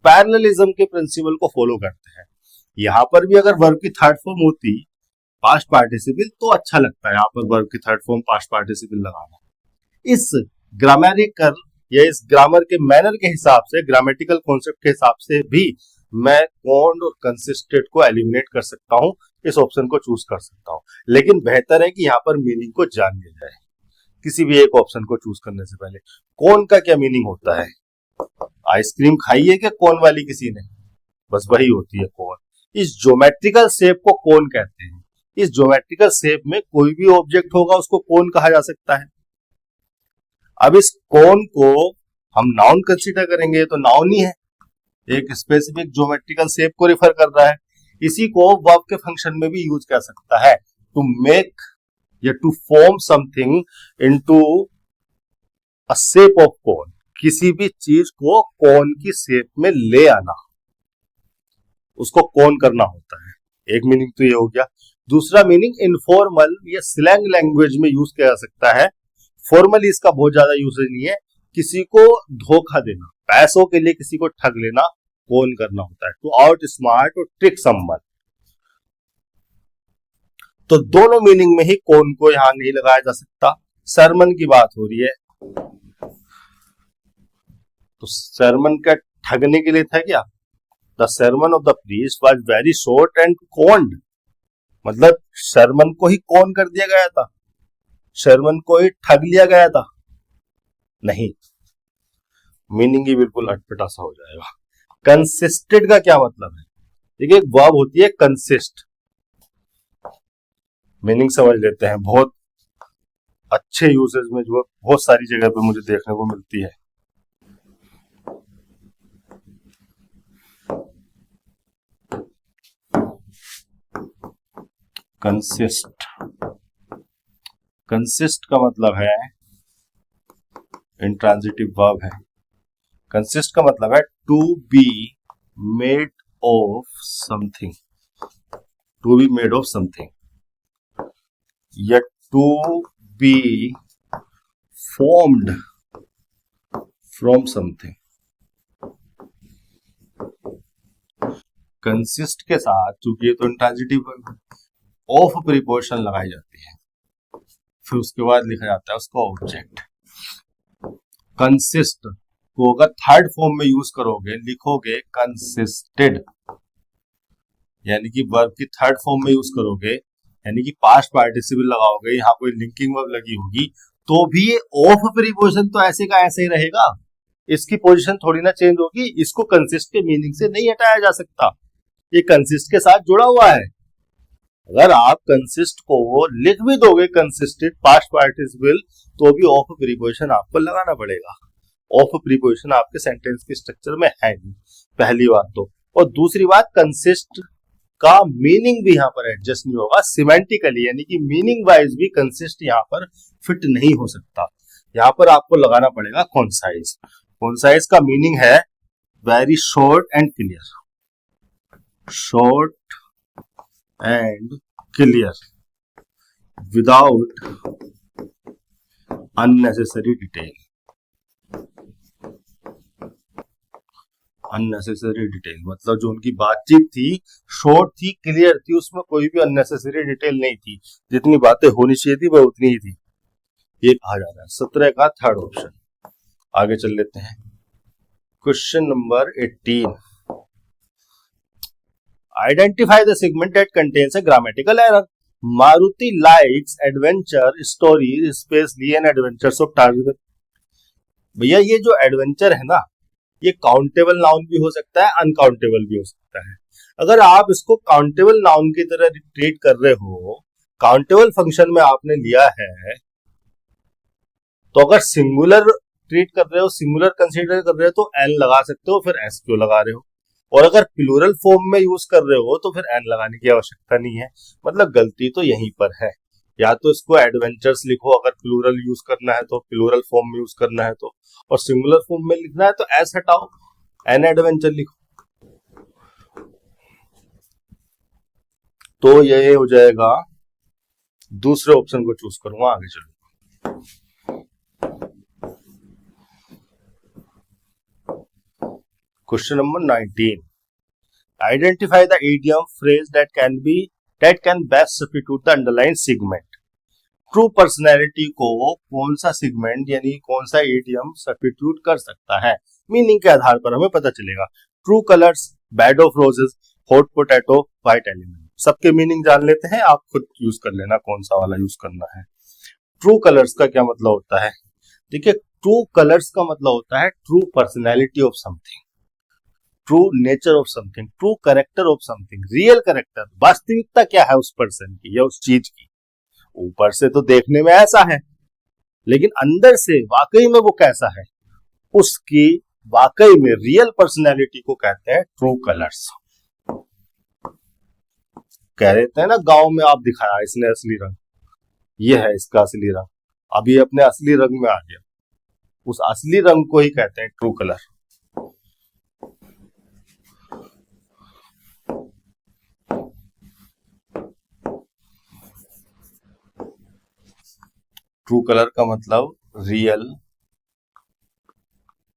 पैरेललिज्म के प्रिंसिपल को फॉलो करते हैं। यहाँ पर भी अगर वर्ब की थर्ड फॉर्म होती पास्ट पार्टिसिपल तो अच्छा लगता है, यहाँ पर वर्ब की थर्ड फॉर्म पास्ट पार्टिसिपल लगाना। इस ग्रामेरिकल या इस ग्रामर के मैनर के हिसाब से, ग्रामेटिकल कॉन्सेप्ट के हिसाब से भी मैं कॉन्ड और कंसिस्टेंट को एलिमिनेट कर सकता हूं, इस ऑप्शन को चूज कर सकता हूं। लेकिन बेहतर है कि यहाँ पर मीनिंग को जान लिया जाए किसी भी एक ऑप्शन को चूज करने से पहले। कौन का क्या मीनिंग होता है? आइसक्रीम खाई है क्या कौन वाली किसी ने? बस वही होती है कौन। इस ज्योमेट्रिकल शेप को कोन कहते हैं। इस ज्योमेट्रिकल शेप में कोई भी ऑब्जेक्ट होगा उसको कोन कहा जा सकता है। अब इस कोन को हम नाउन कंसीडर करेंगे तो नाउन ही है, एक स्पेसिफिक ज्योमेट्रिकल शेप को रिफर कर रहा है। इसी को वर्ब के फंक्शन में भी यूज कर सकता है, टू मेक या to form something into a shape of cone, किसी भी चीज को कोन की शेप में ले आना, उसको कोन करना होता है। एक मीनिंग तो ये हो गया। दूसरा मीनिंग इनफॉर्मल या स्लैंग लैंग्वेज में यूज किया जा सकता है। फॉर्मली इसका बहुत ज्यादा यूसेज नहीं है। किसी को धोखा देना, पैसों के लिए किसी को ठग लेना, कोन करना होता है, टू आउट स्मार्ट और ट्रिक समवन। तो दोनों मीनिंग में ही कोन को यहां नहीं लगाया जा सकता। सरमन की बात हो रही है तो सरमन का ठगने के लिए था क्या? The sermon of the priest was very short and conned, मतलब सरमन को ही कौन कर दिया गया था, सरमन को ही ठग लिया गया था? नहीं, मीनिंग ही बिल्कुल अटपटा सा हो जाएगा। कंसिस्टेड का क्या मतलब है? देखिए, एक वर्ब होती है कंसिस्ट, मीनिंग समझ लेते हैं। बहुत अच्छे यूसेज में जो बहुत सारी जगह पे मुझे देखने को मिलती है। कंसिस्ट, कंसिस्ट का मतलब है इंट्रांजिटिव वर्ब है। कंसिस्ट का मतलब है to be made of something, to be made of something या to be formed from something. Consist के साथ, चूंकि ये तो इंट्रांजिटिव वर्ब है, ऑफ प्रीपोजिशन लगाई जाती है, फिर उसके बाद लिखा जाता है उसका ऑब्जेक्ट। कंसिस्ट को अगर थर्ड फॉर्म में यूज करोगे, लिखोगे कंसिस्टेड, यानी कि वर्ब की थर्ड फॉर्म में यूज करोगे, यानी कि पास्ट पार्टिसिपल लगाओगे, यहाँ कोई लिंकिंग वर्ब लगी होगी, तो भी ये ऑफ प्रीपोजिशन तो ऐसे का ऐसे ही रहेगा, इसकी पोजीशन थोड़ी ना चेंज होगी। इसको कंसिस्ट के मीनिंग से नहीं हटाया जा सकता, ये कंसिस्ट के साथ जुड़ा हुआ है। अगर आप कंसिस्ट को लिख भी दोगे कंसिस्टेड पास्ट पार्टिसिपल, तो भी ऑफ प्रीपोजिशन आपको लगाना पड़ेगा। ऑफ प्रीपोजिशन आपके सेंटेंस के स्ट्रक्चर में है नहीं, पहली बात तो। और दूसरी बात, कंसिस्ट का मीनिंग भी यहाँ पर एडजस्ट नहीं होगा सिमेंटिकली, यानी कि मीनिंग वाइज भी कंसिस्ट यहाँ पर फिट नहीं हो सकता। यहाँ पर आपको लगाना पड़ेगा कॉन्साइज। कॉन्साइज का मीनिंग है very short and clear, short and clear without unnecessary detail, unnecessary detail मतलब जो उनकी बातचीत थी शॉर्ट थी, क्लियर थी, उसमें कोई भी अननेसेसरी डिटेल नहीं थी, जितनी बातें होनी चाहिए थी वह उतनी ही थी, ये कहा जा रहा है। 17 का थर्ड ऑप्शन। आगे चल लेते हैं, question number 18। Identify the segment that contains a grammatical error. Maruti likes adventure stories, especially an adventures of Tarzan. भैया, ये जो एडवेंचर है ना, ये काउंटेबल नाउन भी हो सकता है, अनकाउंटेबल भी हो सकता है। अगर आप इसको काउंटेबल नाउन की तरह ट्रीट कर रहे हो, काउंटेबल फंक्शन में आपने लिया है, तो अगर सिंगुलर ट्रीट कर रहे हो, सिंगुलर कंसीडर कर रहे हो, तो एन लगा सकते हो, फिर एस क्यों लगा रहे हो? और अगर प्लूरल फॉर्म में यूज कर रहे हो तो फिर एन लगाने की आवश्यकता नहीं है। मतलब गलती तो यहीं पर है, या तो इसको एडवेंचर्स लिखो अगर प्लूरल यूज करना है तो, प्लूरल फॉर्म में यूज करना है तो, और सिंगुलर फॉर्म में लिखना है तो एस हटाओ, एन एडवेंचर लिखो। तो ये हो जाएगा, दूसरे ऑप्शन को चूज करूंगा। आगे चलो, question number 19। Identify the idiom phrase that can best substitute the underlying segment. True personality को कौन सा सेगमेंट यानी कौन सा इडियम सब्स्टिट्यूट कर सकता है, मीनिंग के आधार पर हमें पता चलेगा। True colours, bed of roses, hot potato, white element, सबके मीनिंग जान लेते हैं, आप खुद यूज कर लेना कौन सा वाला यूज करना है। ट्रू कलर्स का क्या मतलब होता है? देखिए, ट्रू कलर्स का मतलब होता है true personality of something. True nature of something, true character of something, real character, वास्तविकता क्या है उस पर्सन की या उस चीज की। ऊपर से तो देखने में ऐसा है, लेकिन अंदर से वाकई में वो कैसा है, उसकी वाकई में रियल पर्सनैलिटी को कहते हैं ट्रू कलर्स। कह रहे हैं ना गांव में आप दिखाया इसने असली रंग, ये है इसका असली रंग, अभी अपने असली रंग में आ गया, उस असली रंग को ही कहते हैं ट्रू कलर। ट्रू कलर का मतलब real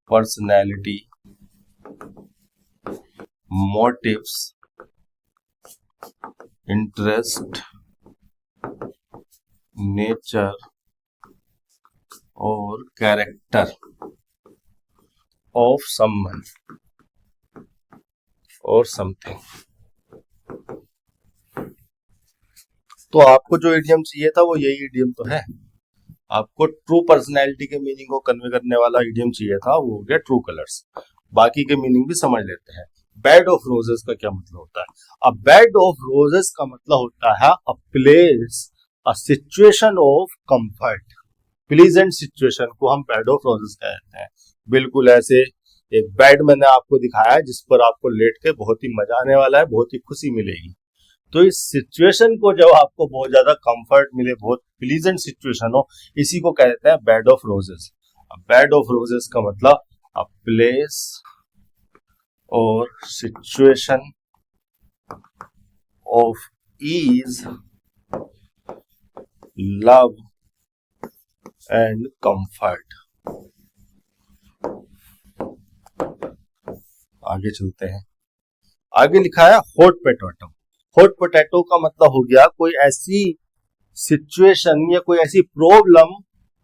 personality, motives, interest, nature और कैरेक्टर ऑफ समवन और समथिंग। तो आपको जो इडियम चाहिए था वो यही इडियम तो है। आपको ट्रू पर्सनैलिटी के मीनिंग को कन्वे करने वाला इडियम चाहिए था, वो हो गया ट्रू कलर्स। बाकी के मीनिंग भी समझ लेते हैं। बेड ऑफ रोजेस का क्या मतलब होता है? अब बेड ऑफ रोजेस का मतलब होता है a place, a situation of comfort, pleasant situation को हम बेड ऑफ रोजेस कहते हैं। बिल्कुल ऐसे एक बेड मैंने आपको दिखाया है जिस पर आपको लेट के बहुत ही मजा आने वाला है, बहुत ही खुशी मिलेगी। तो इस सिचुएशन को जब आपको बहुत ज्यादा कंफर्ट मिले, बहुत प्लीजेंट सिचुएशन हो, इसी को कहते हैं bed of roses. Bed of roses का मतलब अ प्लेस और situation of ease, love and comfort. आगे चलते हैं। आगे लिखा है हॉट पोटैटो। हॉट पोटैटो का मतलब हो गया कोई ऐसी सिचुएशन या कोई ऐसी प्रॉब्लम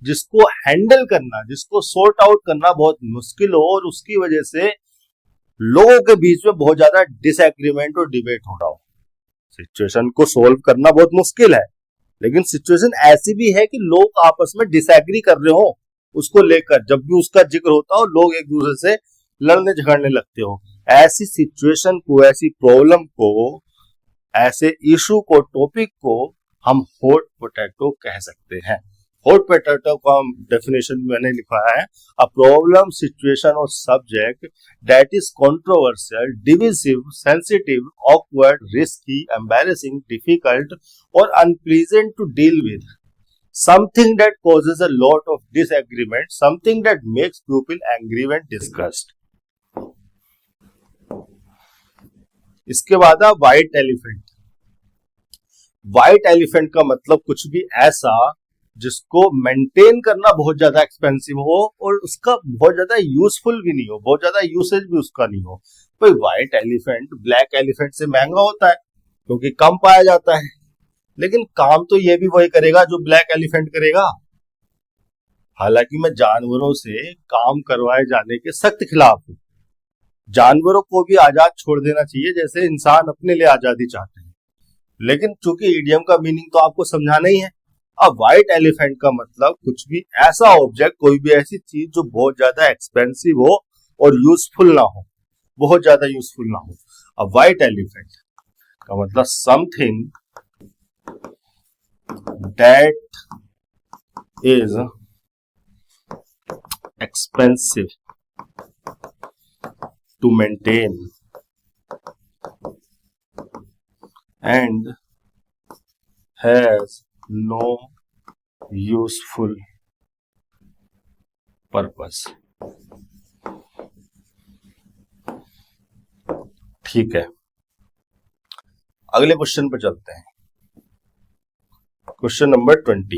जिसको हैंडल करना, जिसको सॉर्ट आउट करना बहुत मुश्किल हो और उसकी वजह से लोगों के बीच में बहुत ज्यादा डिसएग्रीमेंट और डिबेट हो रहा हो। सिचुएशन को सोल्व करना बहुत मुश्किल है, लेकिन सिचुएशन ऐसी भी है कि लोग आपस में डिसएग्री कर रहे हो उसको लेकर, जब भी उसका जिक्र होता हो लोग एक दूसरे से लड़ने झगड़ने लगते हो। ऐसी सिचुएशन को, ऐसी प्रॉब्लम को, ऐसे इशू को, टॉपिक को हम हॉट पोटैटो कह सकते हैं। हॉट पोटैटो का डेफिनेशन मैंने लिखा है अ प्रॉब्लम, सिचुएशन और subject that is controversial, divisive, sensitive, awkward, risky, embarrassing, difficult और unpleasant to deal with, something that causes a lot of disagreement, something that makes people angry when discussed. इसके बाद white elephant. White elephant का मतलब कुछ भी ऐसा जिसको maintain करना बहुत ज्यादा एक्सपेंसिव हो और उसका बहुत ज्यादा यूजफुल भी नहीं हो, बहुत ज्यादा यूसेज भी उसका नहीं हो। तो व्हाइट एलिफेंट ब्लैक एलिफेंट से महंगा होता है क्योंकि कम पाया जाता है, लेकिन काम तो ये भी वही करेगा जो ब्लैक एलिफेंट करेगा। हालांकि मैं जानवरों से काम करवाए जाने के सख्त खिलाफ हूं। जानवरों को भी आजाद छोड़ देना चाहिए जैसे इंसान अपने लिए आजादी चाहते हैं, लेकिन चूंकि इडियम का मीनिंग तो आपको समझाना ही है। अब व्हाइट एलिफेंट का मतलब कुछ भी ऐसा ऑब्जेक्ट, कोई भी ऐसी चीज जो बहुत ज्यादा एक्सपेंसिव हो और यूजफुल ना हो, बहुत ज्यादा यूजफुल ना हो। अब व्हाइट एलिफेंट का मतलब something that is expensive to maintain and has no useful purpose. ठीक है, अगले क्वेश्चन पर चलते हैं। Question number 20।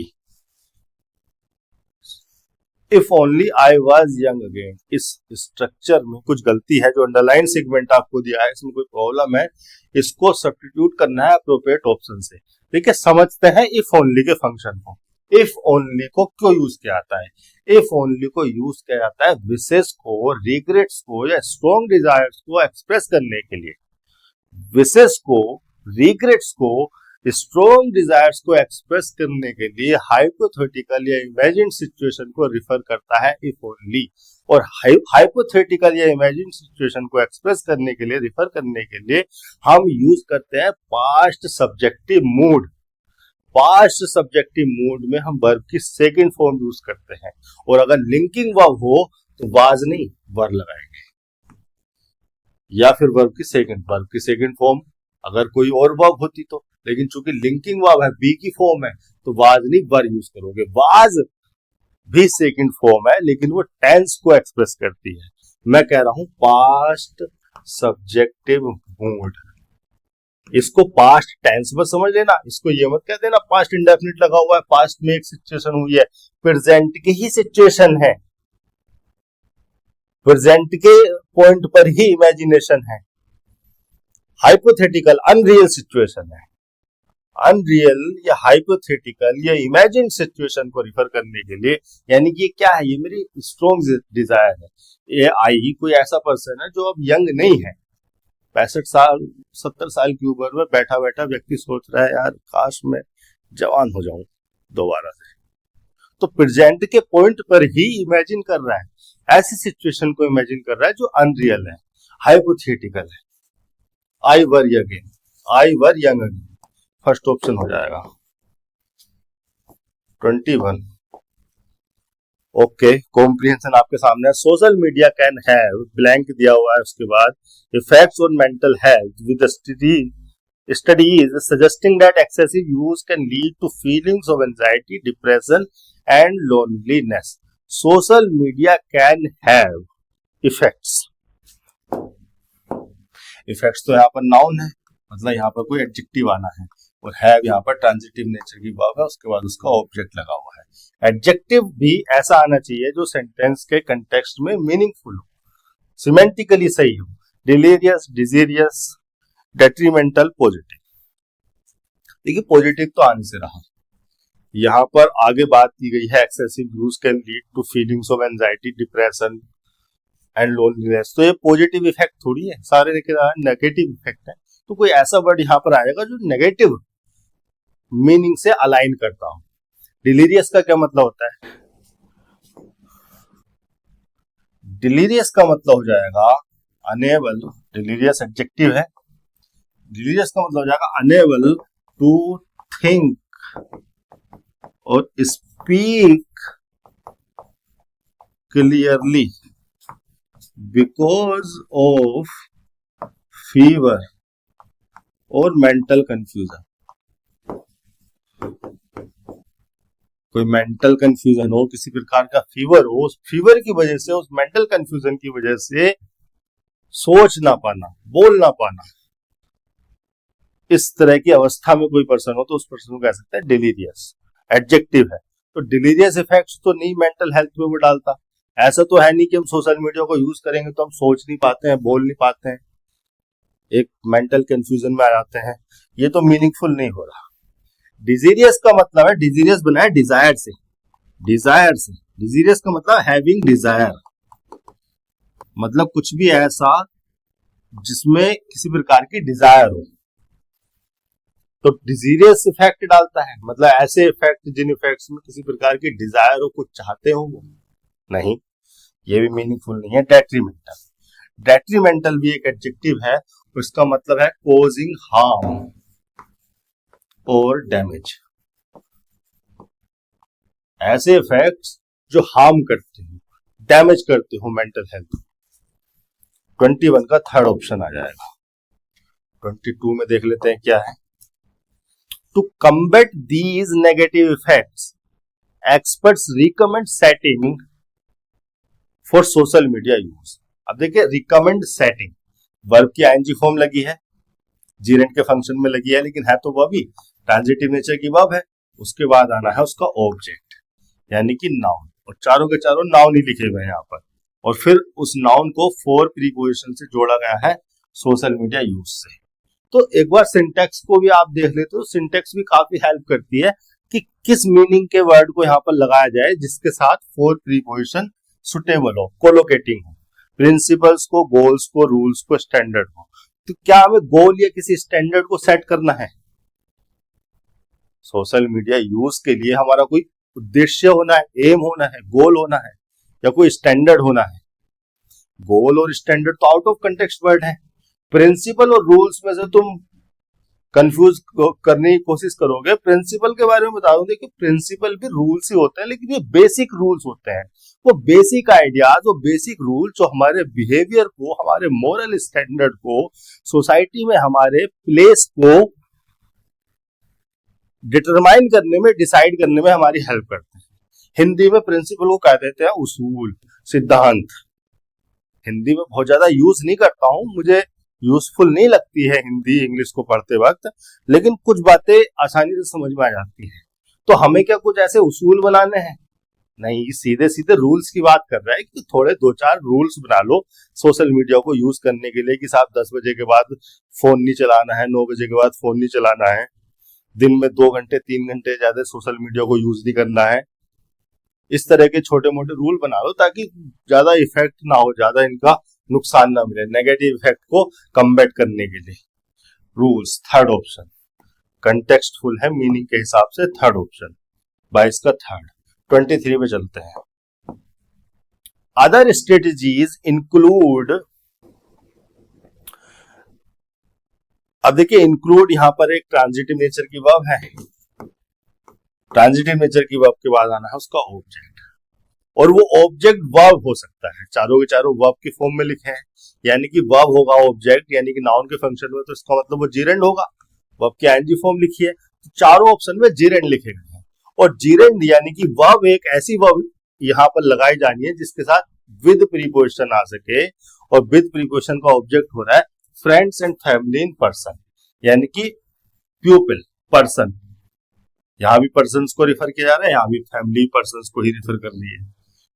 If only I was young again. इस स्ट्रक्चर में कुछ गलती है, जो अंडरलाइन सेगमेंट आपको दिया है इसमें कोई प्रॉब्लम है, इसको सब्स्टिट्यूट करना है अप्रोप्रिएट ऑप्शन से। देखिए समझते हैं इफ ओनली के फंक्शन को। इफ ओनली को क्यों यूज किया जाता है? इफ ओनली को यूज किया जाता है विशेष को, रिग्रेट्स को या स्ट्रॉन्ग डिजायर्स को एक्सप्रेस करने के लिए। विशेष को, रिग्रेट्स को स्ट्रॉन्ग डिजायर्स को एक्सप्रेस करने के लिए हाइपोथेटिकल या इमेजिन सिचुएशन को रिफर करता है इफ ओनली। और हाइपोथेटिकल या इमेजिन सिचुएशन को एक्सप्रेस करने के लिए, रिफर करने के लिए हम यूज करते हैं past subjective mood. Past subjective mood में हम वर्ब की सेकंड फॉर्म यूज करते हैं, और अगर लिंकिंग वर्ब हो तो वाज नहीं वर लगाएंगे, या फिर वर्ब की सेकंड फॉर्म अगर कोई और वर्ब होती तो, लेकिन चूंकि लिंकिंग वर्ब है, बी की फॉर्म है, तो वाज नहीं वर यूज करोगे। वाज भी सेकंड फॉर्म है, लेकिन वो टेंस को एक्सप्रेस करती है। मैं कह रहा हूं पास्ट सब्जेक्टिव मूड, इसको पास्ट टेंस में समझ लेना, इसको ये मत कह देना पास्ट इंडेफिनिट लगा हुआ है, पास्ट में एक सिचुएशन हुई है, प्रेजेंट की ही सिचुएशन है, प्रेजेंट के पॉइंट पर ही इमेजिनेशन है। हाइपोथेटिकल अनरियल सिचुएशन है। अनरियल या हाइपोथेटिकल या इमेजिन सिचुएशन को रिफर करने के लिए, यानी कि क्या है, ये मेरी स्ट्रॉन्ग डिजायर है। ये आई कोई ऐसा पर्सन है जो अब यंग नहीं है, 65 साल 70 साल की उम्र में बैठा बैठा व्यक्ति सोच रहा है यार काश मैं जवान हो जाऊं दोबारा से, तो प्रेजेंट के पॉइंट पर ही इमेजिन कर रहा है, ऐसी सिचुएशन को इमेजिन कर रहा है जो अनरियल है, हाइपोथेटिकल है। I were young, I were young again, first option हो जाएगा 21। ओके, कॉम्प्रिहेंशन आपके सामने है। Social media can have blank दिया हुआ है, उसके बाद effects on mental health with studies suggesting that excessive use can lead to feelings of anxiety, depression and loneliness. Social media can have effects. Effects तो यहाँ पर नाउन है, मतलब यहाँ पर कोई एडजेक्टिव आना है, और हैव यहाँ पर ट्रांजिटिव नेचर की वर्ब है, उसके बाद उसका ऑब्जेक्ट लगा हुआ है। एडजेक्टिव भी ऐसा आना चाहिए जो सेंटेंस के कंटेक्स्ट में मीनिंगफुल हो, सिमेंटिकली सही हो। Delirious, deleterious, detrimental, positive. देखिए पॉजिटिव तो आने से रहा, यहाँ पर आगे बात की गई है excessive use can lead to feelings of anxiety, depression and loneliness, तो ये पॉजिटिव इफेक्ट थोड़ी है, सारे नेगेटिव इफेक्ट है। तो कोई ऐसा वर्ड यहाँ पर आएगा जो नेगेटिव मीनिंग से अलाइन करता हो। डिलीरियस का क्या मतलब होता है? डिलीरियस का मतलब हो जाएगा अनेबल, डिलीरियस एडजेक्टिव है, डिलीरियस का मतलब हो जाएगा अनेबल टू थिंक और speak clearly because of fever और मेंटल कंफ्यूजन। कोई मेंटल कंफ्यूजन हो, किसी प्रकार का फीवर हो, उस फीवर की वजह से, उस मेंटल कंफ्यूजन की वजह से सोच ना पाना, बोल ना पाना, इस तरह की अवस्था में कोई पर्सन हो तो उस पर्सन को कह सकते हैं डिलीरियस। एडजेक्टिव है, तो डिलीरियस इफेक्ट्स तो नहीं मेंटल हेल्थ पे वो डालता। ऐसा तो है नहीं कि हम सोशल मीडिया को यूज करेंगे तो हम सोच नहीं पाते हैं, बोल नहीं पाते हैं, एक मेंटल कंफ्यूजन में आ जाते हैं, ये तो मीनिंगफुल नहीं हो रहा। डिजीरियस का मतलब है, डिजीरियस बना है डिजायर से, डिजायर से, डिजीरियस का मतलब हैविंग डिजायर, मतलब कुछ भी ऐसा जिसमें किसी प्रकार की डिजायर हो, तो डिजीरियस इफेक्ट डालता है, मतलब ऐसे इफेक्ट जिन इफेक्ट्स में किसी प्रकार की डिजायर हो, कुछ चाहते हो वो नहीं, ये भी मीनिंगफुल नहीं है। डेट्रीमेंटल, डेट्रीमेंटल भी एक एडजेक्टिव है, उसका मतलब है कॉजिंग हार्म और डैमेज, ऐसे इफेक्ट्स जो हार्म करते हो, डैमेज करते हो मेंटल हेल्थ। 21 का थर्ड ऑप्शन आ जाएगा। 22 में देख लेते हैं क्या है। To combat these negative effects experts recommend setting for social media use. अब देखिए रिकमेंड सेटिंग, वर्ब की आईएनजी फॉर्म लगी है, जीरेंट के फंक्शन में लगी है, लेकिन है तो वह भी ट्रांजिटिव नेचर की वर्ब है, उसके बाद आना है उसका ऑब्जेक्ट यानी कि नाउन, और चारों के चारों नाउन ही लिखे हुए हैं यहाँ पर, और फिर उस नाउन को फोर प्रीपोजिशन से जोड़ा गया है सोशल मीडिया यूज से। तो एक बार सिंटेक्स को भी आप देख लेते हो, सिंटेक्स भी काफी हेल्प करती है कि किस मीनिंग के वर्ड को यहाँ पर लगाया जाए जिसके साथ फोर प्रीपोजिशन सुटेबल हो, कोलोकेटिंग हो, प्रिंसिपल्स को, गोल्स को, रूल्स को, स्टैंडर्ड हो। तो क्या हमें गोल या किसी स्टैंडर्ड को सेट करना है? सोशल मीडिया यूज के लिए हमारा कोई उद्देश्य होना है, एम होना है, गोल होना है, या कोई स्टैंडर्ड होना है। गोल और स्टैंडर्ड तो आउट ऑफ कंटेक्स्ट वर्ड है। प्रिंसिपल और रूल्स में से तुम कंफ्यूज करने की कोशिश करोगे। प्रिंसिपल के बारे में बता दूं, देखिए प्रिंसिपल भी रूल्स ही होते हैं, लेकिन ये बेसिक रूल्स होते हैं। वो बेसिक आइडियाज, वो बेसिक रूल जो हमारे बिहेवियर को, हमारे मोरल स्टैंडर्ड को, सोसाइटी में हमारे प्लेस को डिटरमाइन करने में, डिसाइड करने में हमारी हेल्प करते हैं। हिंदी में प्रिंसिपल को कह देते हैं उसूल, सिद्धांत। हिंदी में बहुत ज्यादा यूज नहीं करता हूं, मुझे यूजफुल नहीं लगती है हिंदी इंग्लिश को पढ़ते वक्त, लेकिन कुछ बातें आसानी से समझ में आ जाती हैं। तो हमें क्या कुछ ऐसे उसूल बनाने हैं? नहीं, सीधे सीधे रूल्स की बात कर रहा है कि थोड़े 2-4 रूल्स बना लो सोशल मीडिया को यूज करने के लिए, कि साहब 10 बजे के बाद फोन नहीं चलाना है, 9 बजे के बाद फोन नहीं चलाना है, दिन में 2 घंटे 3 घंटे ज्यादा सोशल मीडिया को यूज नहीं करना है। इस तरह के छोटे मोटे रूल बना लो ताकि ज्यादा इफेक्ट ना हो, ज्यादा इनका नुकसान ना मिले, नेगेटिव इफेक्ट को कम्बैट करने के लिए। रूल्स, थर्ड ऑप्शन कंटेक्स्टफुल है मीनिंग के हिसाब से, थर्ड ऑप्शन 22 का थर्ड। 23 पे चलते हैं। अदर स्ट्रेटेजीज इंक्लूड, अब देखिए इंक्लूड यहां पर एक ट्रांजिटिव नेचर की वर्ब है। ट्रांजिटिव नेचर की वर्ब के बाद आना है उसका ऑब्जेक्ट, और वो ऑब्जेक्ट वर्ब हो सकता है। चारों के चारों वर्ब की फॉर्म में लिखे हैं, यानी कि वर्ब होगा ऑब्जेक्ट, यानी कि नाउन के फंक्शन में, तो इसका मतलब वो जीरेंड होगा। वर्ब की आईएनजी फॉर्म लिखी है, तो चारों ऑप्शन में जीरेंड लिखे गए हैं। और जीरेंड यानी कि वर्ब एक ऐसी वर्ब यहाँ पर लगाई जानी है जिसके साथ विद प्रीपोजिशन आ सके, और विद प्रीपोजिशन का ऑब्जेक्ट हो रहा है friends and family in person, यानी कि प्यूपिल, पर्सन। यहाँ भी पर्सन को रिफर किया जा रहा है, यहाँ भी फैमिली पर्सन को ही रिफर कर रही है।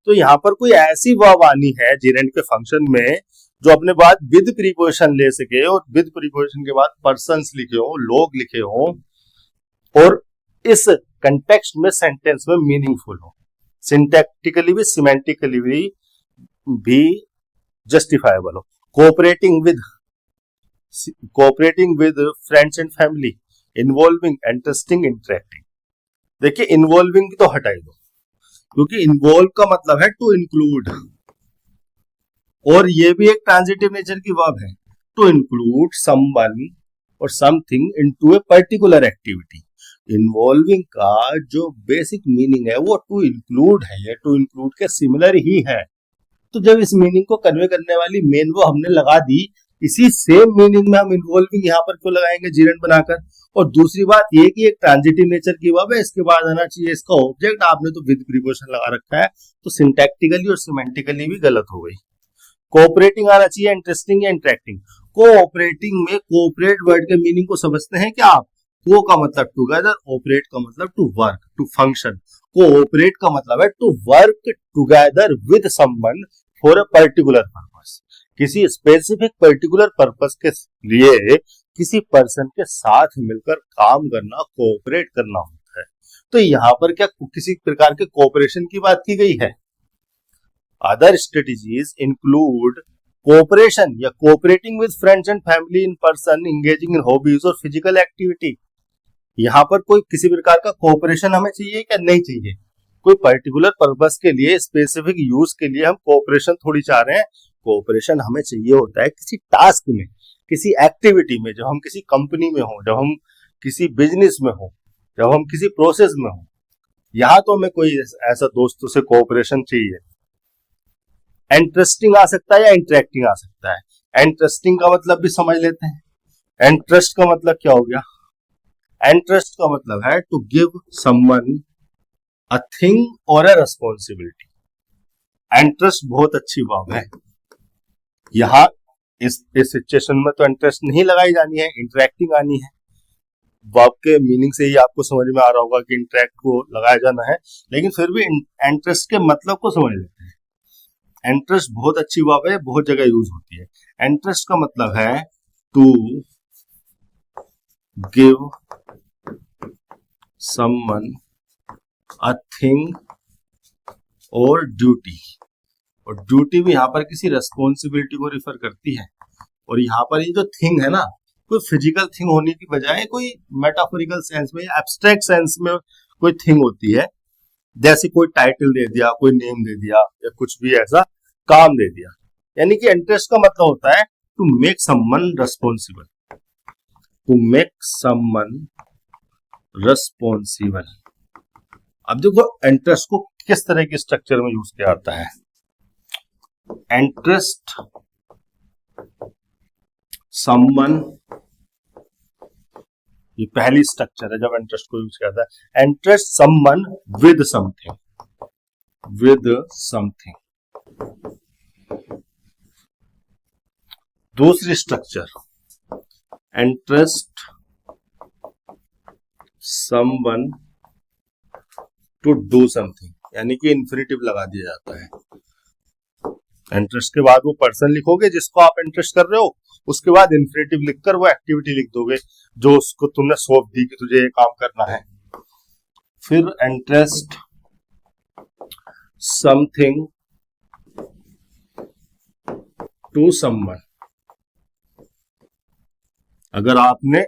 तो यहाँ पर कोई ऐसी वर्ब आनी है जीरेंड के फंक्शन में जो अपने बाद विद प्रीपोजिशन ले सके, और विद प्रीपोजिशन के बाद पर्सन्स लिखे हो, लोग लिखे हो, और इस कंटेक्स्ट में सेंटेंस में मीनिंगफुल हो, सिंटैक्टिकली भी सिमेंटिकली भी जस्टिफाइबल हो। Cooperating with friends and family, involving, interesting, interacting. देखिए इन्वॉल्विंग तो हटाई दो, क्योंकि इन्वॉल्व का मतलब है टू इंक्लूड, और ये भी एक ट्रांजिटिव नेचर की वर्ब है, टू इंक्लूड समवन और something into a particular activity. Involving का जो बेसिक मीनिंग है वो टू इंक्लूड है, टू इंक्लूड के सिमिलर ही है। तो जब इस मीनिंग को कन्वे करने वाली मेन वो हमने लगा दी, इसी सेम मीनिंग में हम इन्वॉल्विंग यहाँ पर क्यों लगाएंगे जीरेंड बनाकर? और दूसरी बात ये कि एक ट्रांजिटिव नेचर की वर्ब है, इसके बाद आना चाहिए इसका ऑब्जेक्ट, आपने तो विद प्रीपोजिशन लगा रखा है, तो सिंटैक्टिकली और सिमेंटिकली भी गलत हो गई। कोऑपरेटिंग आना चाहिए, इंटरेस्टिंग या इंटरेक्टिंग। कोऑपरेटिंग में कोऑपरेट वर्ड के मीनिंग को समझते हैं क्या आप? को का मतलब टुगेदर, ऑपरेट का मतलब to work, to function. Cooperate का मतलब है to work together with someone for a particular purpose, किसी स्पेसिफिक पर्टिकुलर पर्पस के लिए किसी पर्सन के साथ मिलकर काम करना, कोऑपरेट करना होता है। तो यहाँ पर क्या किसी प्रकार के कोऑपरेशन की बात की गई है? अदर स्ट्रेटेजीज इंक्लूड कोऑपरेशन या cooperating with friends and family in person, engaging in hobbies और फिजिकल एक्टिविटी। यहाँ पर कोई किसी प्रकार का कोऑपरेशन हमें चाहिए क्या? नहीं चाहिए। कोई पर्टिकुलर पर्पस के लिए, स्पेसिफिक यूज के लिए हम कोऑपरेशन थोड़ी चाह रहे हैं। कोऑपरेशन हमें चाहिए होता है किसी टास्क में, किसी एक्टिविटी में, जब हम किसी कंपनी में हो, जब हम किसी बिजनेस में हो, जब हम किसी प्रोसेस में हो। यहाँ तो हमें कोई ऐसा दोस्तों से कोऑपरेशन चाहिए। इंटरेस्टिंग आ सकता है या इंटरेक्टिंग आ सकता है। इंटरेस्टिंग का मतलब भी समझ लेते हैं। इंटरेस्ट का मतलब क्या हो गया? इंटरेस्ट का मतलब है to give someone a thing और अ रिस्पॉन्सिबिलिटी। इंटरेस्ट बहुत अच्छी वर्ब है। यहां इस सिचुएशन में तो इंटरेस्ट नहीं लगाई जानी है, इंटरेक्टिंग आनी है। वर्ब के मीनिंग से ही आपको समझ में आ रहा होगा कि इंटरेक्ट को लगाया जाना है, लेकिन फिर भी इंटरेस्ट के मतलब को समझ लेते हैं। इंटरेस्ट बहुत अच्छी वर्ब है, बहुत जगह यूज होती है। इंटरेस्ट का मतलब है to give someone a thing और ड्यूटी, और ड्यूटी भी यहाँ पर किसी रेस्पॉन्सिबिलिटी को रिफर करती है। और यहाँ पर ये जो थिंग है ना, कोई फिजिकल थिंग होने की बजाय कोई मेटाफोरिकल सेंस में या एब्स्ट्रैक्ट सेंस में कोई थिंग होती है, जैसे कोई टाइटल दे दिया, कोई नेम दे दिया, या कुछ भी ऐसा काम दे दिया। यानी कि इंटरेस्ट का मतलब होता है to make someone responsible, to make someone responsible. अब देखो इंटरेस्ट को किस तरह के स्ट्रक्चर में यूज किया जाता है। इंटरेस्ट समवन, ये पहली स्ट्रक्चर है जब इंटरेस्ट को यूज किया जाता है। Interest someone with something, with something. दूसरी structure, interest someone to do something, यानी कि इन्फिनिटिव लगा दिया जाता है। इंटरेस्ट के बाद वो पर्सन लिखोगे जिसको आप इंटरेस्ट कर रहे हो, उसके बाद इन्फिनिटिव लिखकर वो एक्टिविटी लिख दोगे जो उसको तुमने सौंप दी कि तुझे ये काम करना है। फिर इंटरेस्ट समथिंग टू समवन। अगर आपने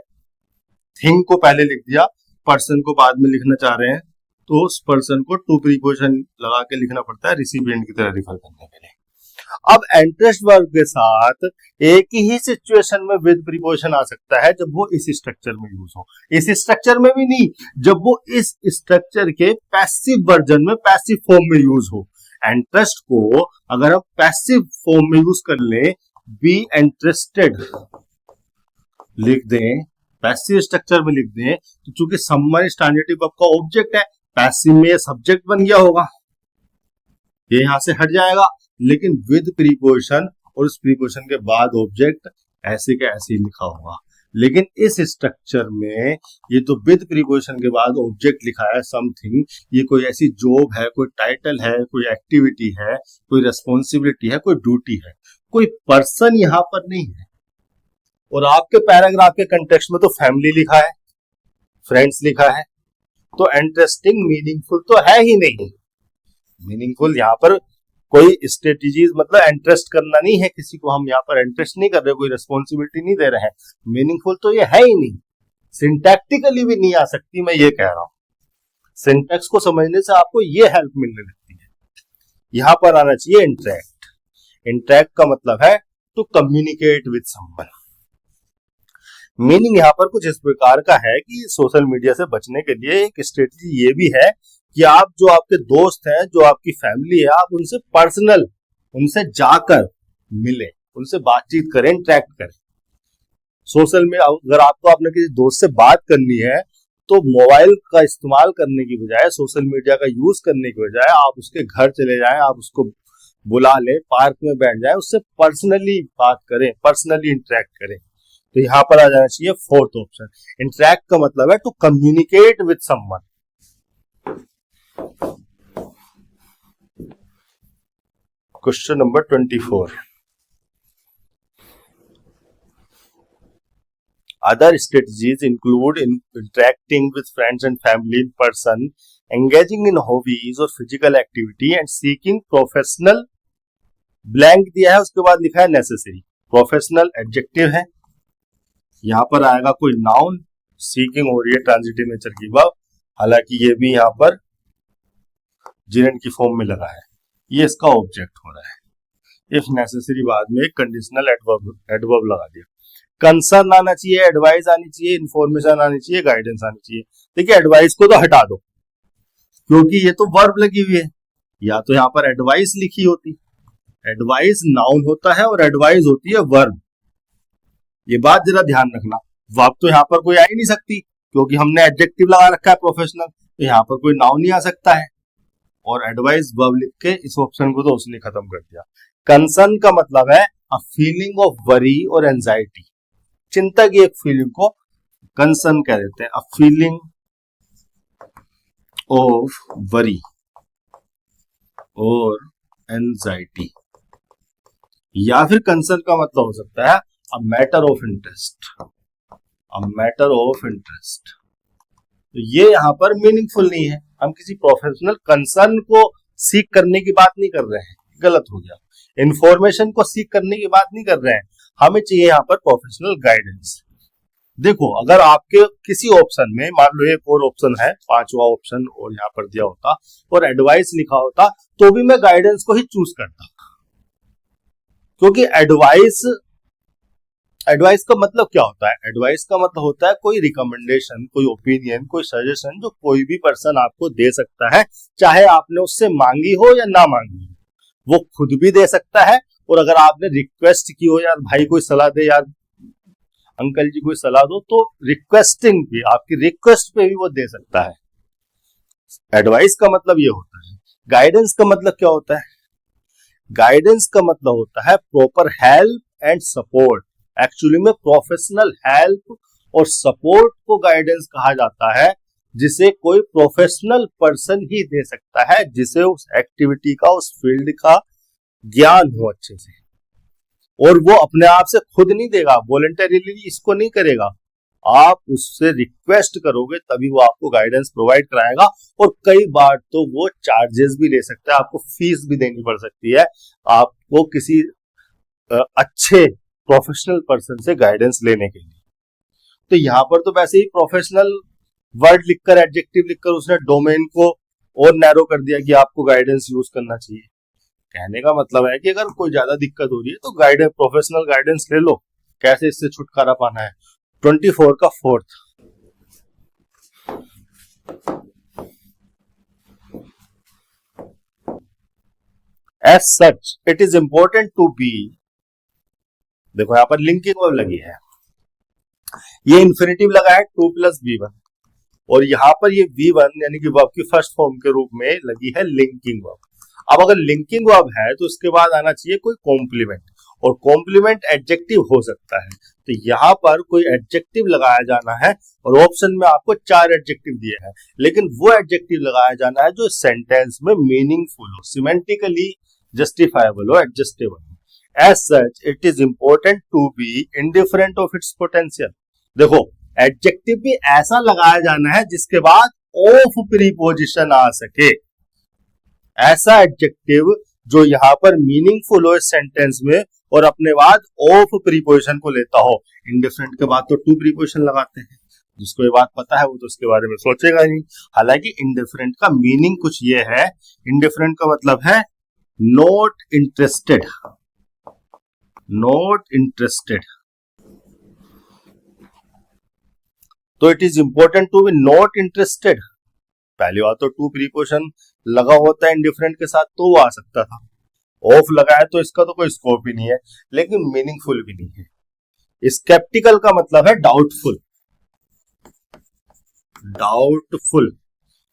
थिंग को पहले लिख दिया, पर्सन को बाद में लिखना चाह रहे हैं, तो उस पर्सन को टू प्रीपोजिशन लगा के लिखना पड़ता है रिसिपिएंट की तरह रिफर करने के लिए। अब इंटरेस्ट वर्ब के साथ एक ही सिचुएशन में विद प्रीपोजिशन आ सकता है जब वो इस स्ट्रक्चर में यूज हो। इस स्ट्रक्चर में भी नहीं, जब वो इस स्ट्रक्चर के पैसिव वर्जन में, पैसिव फॉर्म में यूज हो। इंटरेस्ट को अगर हम पैसिव फॉर्म में यूज कर ले, बी इंटरेस्टेड लिख दें, पैसिव स्ट्रक्चर में लिख दें, तो चूंकि समवन ट्रांजिटिव वर्ब का ऑब्जेक्ट है, पैसिव में सब्जेक्ट बन गया होगा, ये यहां से हट जाएगा। लेकिन विद प्रीपोजिशन और उस प्रीपोजिशन के बाद ऑब्जेक्ट ऐसे के ऐसे ही लिखा होगा। लेकिन इस स्ट्रक्चर में ये तो विद प्रीपोजिशन के बाद ऑब्जेक्ट लिखा है समथिंग, ये कोई ऐसी जॉब है, कोई टाइटल है, कोई एक्टिविटी है, कोई रेस्पॉन्सिबिलिटी है, कोई ड्यूटी है, कोई पर्सन यहां पर नहीं है। और आपके पैराग्राफ के कंटेक्स्ट में तो फैमिली लिखा है, फ्रेंड्स लिखा है, तो इंटरेस्टिंग मीनिंगफुल तो है ही नहीं। मीनिंगफुल यहाँ पर कोई स्ट्रेटेजीज, मतलब इंटरेस्ट करना नहीं है किसी को, हम यहाँ पर इंटरेस्ट नहीं कर रहे, कोई रिस्पॉन्सिबिलिटी नहीं दे रहे हैं। मीनिंगफुल तो ये है ही नहीं, सिंटैक्टिकली भी नहीं आ सकती, मैं ये कह रहा हूं। सिंटैक्स को समझने से आपको ये हेल्प मिलने लगती है। यहां पर आना चाहिए इंटरैक्ट। इंटरैक्ट का मतलब है to communicate with someone. Meaning यहाँ पर कुछ इस प्रकार का है कि सोशल मीडिया से बचने के लिए एक स्ट्रेटजी ये भी है कि आप जो आपके दोस्त हैं, जो आपकी फैमिली है, आप उनसे पर्सनल, उनसे जाकर मिलें, उनसे बातचीत करें, इंटरेक्ट करें। सोशल में अगर आपको अपने किसी दोस्त से बात करनी है तो मोबाइल का इस्तेमाल करने की बजाय, सोशल मीडिया का यूज करने की बजाय आप उसके घर चले जाएं, आप उसको बुला लें, पार्क में बैठ जाएं, उससे पर्सनली बात करें, पर्सनली इंटरेक्ट करें। तो यहाँ पर आ जाना चाहिए फोर्थ ऑप्शन। इंटरेक्ट का मतलब है to communicate with someone. Question number 24। Other strategies include in interacting with friends and family in person, engaging in hobbies or physical activity and seeking professional blank दिया है, उसके बाद लिखा है necessary। प्रोफेशनल एडजेक्टिव है, यहां पर आएगा कोई नाउन, सीकिंग हो रही है ट्रांजिटिव नेचर की वर्ब, हालांकि ये भी यहां पर जिरेंट की फॉर्म में लगा है, ये इसका ऑब्जेक्ट हो रहा है। इफ नेसेसरी बाद में कंडीशनल एडवर्ब लगा दिया। कंसर्न आना चाहिए, एडवाइस आनी चाहिए, इंफॉर्मेशन आनी चाहिए, गाइडेंस आनी चाहिए। देखिए एडवाइस को तो हटा दो क्योंकि ये तो वर्ब लगी हुई है, या तो यहाँ पर एडवाइस लिखी होती, एडवाइस नाउन होता है और एडवाइस होती है वर्ब। ये बात जरा ध्यान रखना, वर्ब तो यहाँ पर कोई आ ही नहीं सकती क्योंकि हमने एडजेक्टिव लगा रखा है प्रोफेशनल, तो यहाँ पर कोई नाउन नहीं आ सकता है। और एडवाइस वर्ब लिख के इस ऑप्शन को तो उसने खत्म कर दिया। कंसर्न का मतलब है अ फीलिंग ऑफ वरी और एंजाइटी, चिंता की एक फीलिंग को कंसर्न कह देते हैं, अ फीलिंग ऑफ वरी और एंजाइटी। या फिर कंसर्न का मतलब हो सकता है a matter of interest, a matter of interest. तो ये यहां पर मीनिंगफुल नहीं है, हम किसी प्रोफेशनल कंसर्न को सीख करने की बात नहीं कर रहे हैं, गलत हो गया। इंफॉर्मेशन को सीख करने की बात नहीं कर रहे हैं, हमें चाहिए यहाँ पर प्रोफेशनल गाइडेंस। देखो, अगर आपके किसी ऑप्शन में मान लो एक और ऑप्शन है, पांचवा ऑप्शन और यहाँ पर दिया होता और एडवाइस लिखा होता, तो भी मैं गाइडेंस को ही चूज करता, क्योंकि एडवाइस का मतलब क्या होता है? एडवाइस का मतलब होता है कोई रिकमेंडेशन, कोई ओपिनियन, कोई सजेशन जो कोई भी पर्सन आपको दे सकता है, चाहे आपने उससे मांगी हो या ना मांगी हो। वो खुद भी दे सकता है, और अगर आपने रिक्वेस्ट की हो, यार भाई कोई सलाह दे, यार अंकल जी कोई सलाह दो, तो रिक्वेस्टिंग भी, आपकी रिक्वेस्ट पे भी वो दे सकता है। एडवाइस का मतलब ये होता है। गाइडेंस का मतलब क्या होता है? गाइडेंस का मतलब होता है proper help and support. Actually में प्रोफेशनल हेल्प और सपोर्ट को गाइडेंस कहा जाता है, जिसे कोई प्रोफेशनल पर्सन ही दे सकता है, जिसे उस एक्टिविटी का, उस फील्ड का ज्ञान हो अच्छे से, और वो अपने आप से खुद नहीं देगा, वॉलंटरीली इसको नहीं करेगा। आप उससे रिक्वेस्ट करोगे तभी वो आपको गाइडेंस प्रोवाइड कराएगा, और कई बार तो वो चार्जेस भी ले सकता है, आपको फीस भी देनी पड़ सकती है आपको किसी अच्छे प्रोफेशनल पर्सन से गाइडेंस लेने के लिए। तो यहाँ पर तो वैसे ही प्रोफेशनल वर्ड लिखकर, एडजेक्टिव लिखकर उसने डोमेन को और नैरो कर दिया कि आपको गाइडेंस यूज करना चाहिए। कहने का मतलब है कि अगर कोई ज्यादा दिक्कत हो रही है तो गाइडेंस, प्रोफेशनल गाइडेंस ले लो। कैसे इससे छुटकारा पाना है? 24 का fourth, as such it is important to be, देखो यहाँ पर लिंकिंग वर्ब लगी है, ये इन्फिनेटिव लगा है 2 + V1, और यहाँ पर ये V1 यानी कि वर्ब की फर्स्ट फॉर्म के रूप में लगी है लिंकिंग वर्ब। अब अगर लिंकिंग वर्ब है तो उसके बाद आना चाहिए कोई कॉम्प्लीमेंट, और कॉम्प्लीमेंट एडजेक्टिव हो सकता है। तो यहाँ पर कोई एडजेक्टिव लगाया जाना है, और ऑप्शन में आपको 4 एडजेक्टिव दिए हैं, लेकिन वो एडजेक्टिव लगाया जाना है जो सेंटेंस में मीनिंगफुल हो, सिमेंटिकली जस्टिफाइबल हो, एडजस्टेबल हो। As such, it is important to be indifferent of its potential. देखो, एडजेक्टिव भी ऐसा लगाया जाना है जिसके बाद ऑफ प्रीपोजिशन आ सके। ऐसा एडजेक्टिव जो यहाँ पर मीनिंगफुल हो इस सेंटेंस में, और अपने बाद ऑफ प्रीपोजिशन को लेता हो। इंडिफरेंट के बाद तो टू प्रीपोजिशन लगाते हैं, जिसको ये बात पता है वो तो उसके बारे में सोचेगा ही नहीं। हालांकि इंडिफरेंट का मीनिंग कुछ ये है, इंडिफरेंट का मतलब है नॉट इंटरेस्टेड, नॉट इंटरेस्टेड। तो it is important to be not interested. पहली बात तो टू प्रीपोजिशन लगा होता है इंडिफरेंट के साथ तो वो आ सकता था, ऑफ लगा है तो इसका तो कोई स्कोप ही नहीं है, लेकिन मीनिंगफुल भी नहीं है। स्केप्टिकल का मतलब है डाउटफुल, डाउटफुल।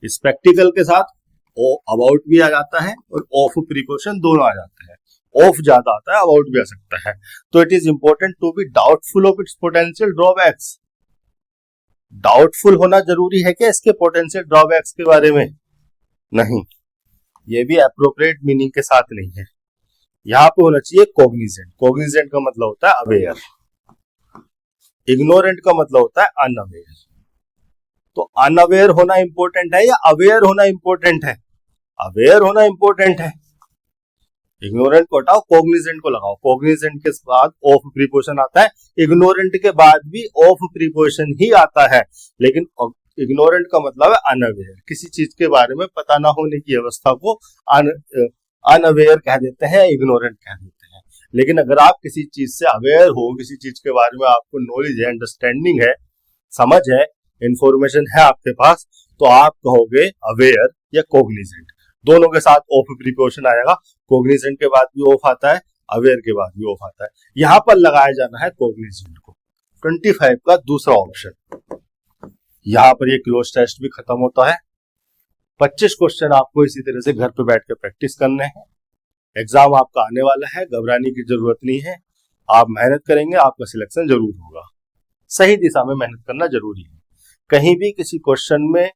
स्पेक्टिकल के साथ अबाउट भी आ जाता है और ऑफ प्रीपोजिशन दोनों आ जाते हैं। ऑफ ज्यादा आता है, अबाउट भी आ सकता है। तो it is important to be doubtful of its potential drawbacks. Doubtful होना जरूरी है क्या इसके पोटेंशियल ड्रॉबैक्स के बारे में? नहीं, ये भी एप्रोप्रिएट मीनिंग के साथ नहीं है। यहाँ पे होना चाहिए कॉग्निजेंट। कॉग्निजेंट का मतलब होता है अवेयर, इग्नोरेंट का मतलब होता है अनअवेयर। तो अनअवेयर होना इंपॉर्टेंट है या अवेयर होना इंपॉर्टेंट है? अवेयर होना इंपॉर्टेंट है। इग्नोरेंट को हटाओ, कॉग्निजेंट को लगाओ। कॉग्निजेंट के बाद ऑफ प्रीपोजिशन आता है, इग्नोरेंट के बाद भी ऑफ प्रीपोजिशन ही आता है, लेकिन इग्नोरेंट का मतलब है अनअवेयर, किसी चीज के बारे में पता ना होने की अवस्था को अनअवेयर कह देते हैं, इग्नोरेंट कह देते हैं। लेकिन अगर आप किसी चीज से अवेयर हो, किसी चीज के बारे में आपको नॉलेज है, अंडरस्टैंडिंग है, समझ है, इंफॉर्मेशन है आपके पास, तो आप कहोगे अवेयर या कॉग्निजेंट। दोनों के साथ ऑफ प्रीपोजिशन आएगा, कॉग्निजेंट के बाद भी ऑफ आता है, अवेयर के बाद भी ऑफ आता है। यहां पर लगाया जाना है कॉग्निजेंट को। 25 का दूसरा ऑप्शन, यहां पर ये क्लोज टेस्ट भी खत्म होता है। 25 क्वेश्चन आपको इसी तरह से घर पे बैठ के प्रैक्टिस करने हैं। एग्जाम आपका आने वाला है, घबराने की जरूरत नहीं है। आप मेहनत करेंगे, आपका सिलेक्शन जरूर होगा। सही दिशा में मेहनत करना जरूरी है। कहीं भी किसी क्वेश्चन में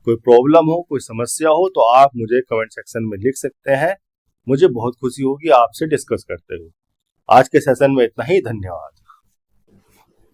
कोई प्रॉब्लम हो, कोई समस्या हो, तो आप मुझे कमेंट सेक्शन में लिख सकते हैं। मुझे बहुत खुशी होगी आपसे डिस्कस करते हुए। आज के सेशन में इतना ही, धन्यवाद।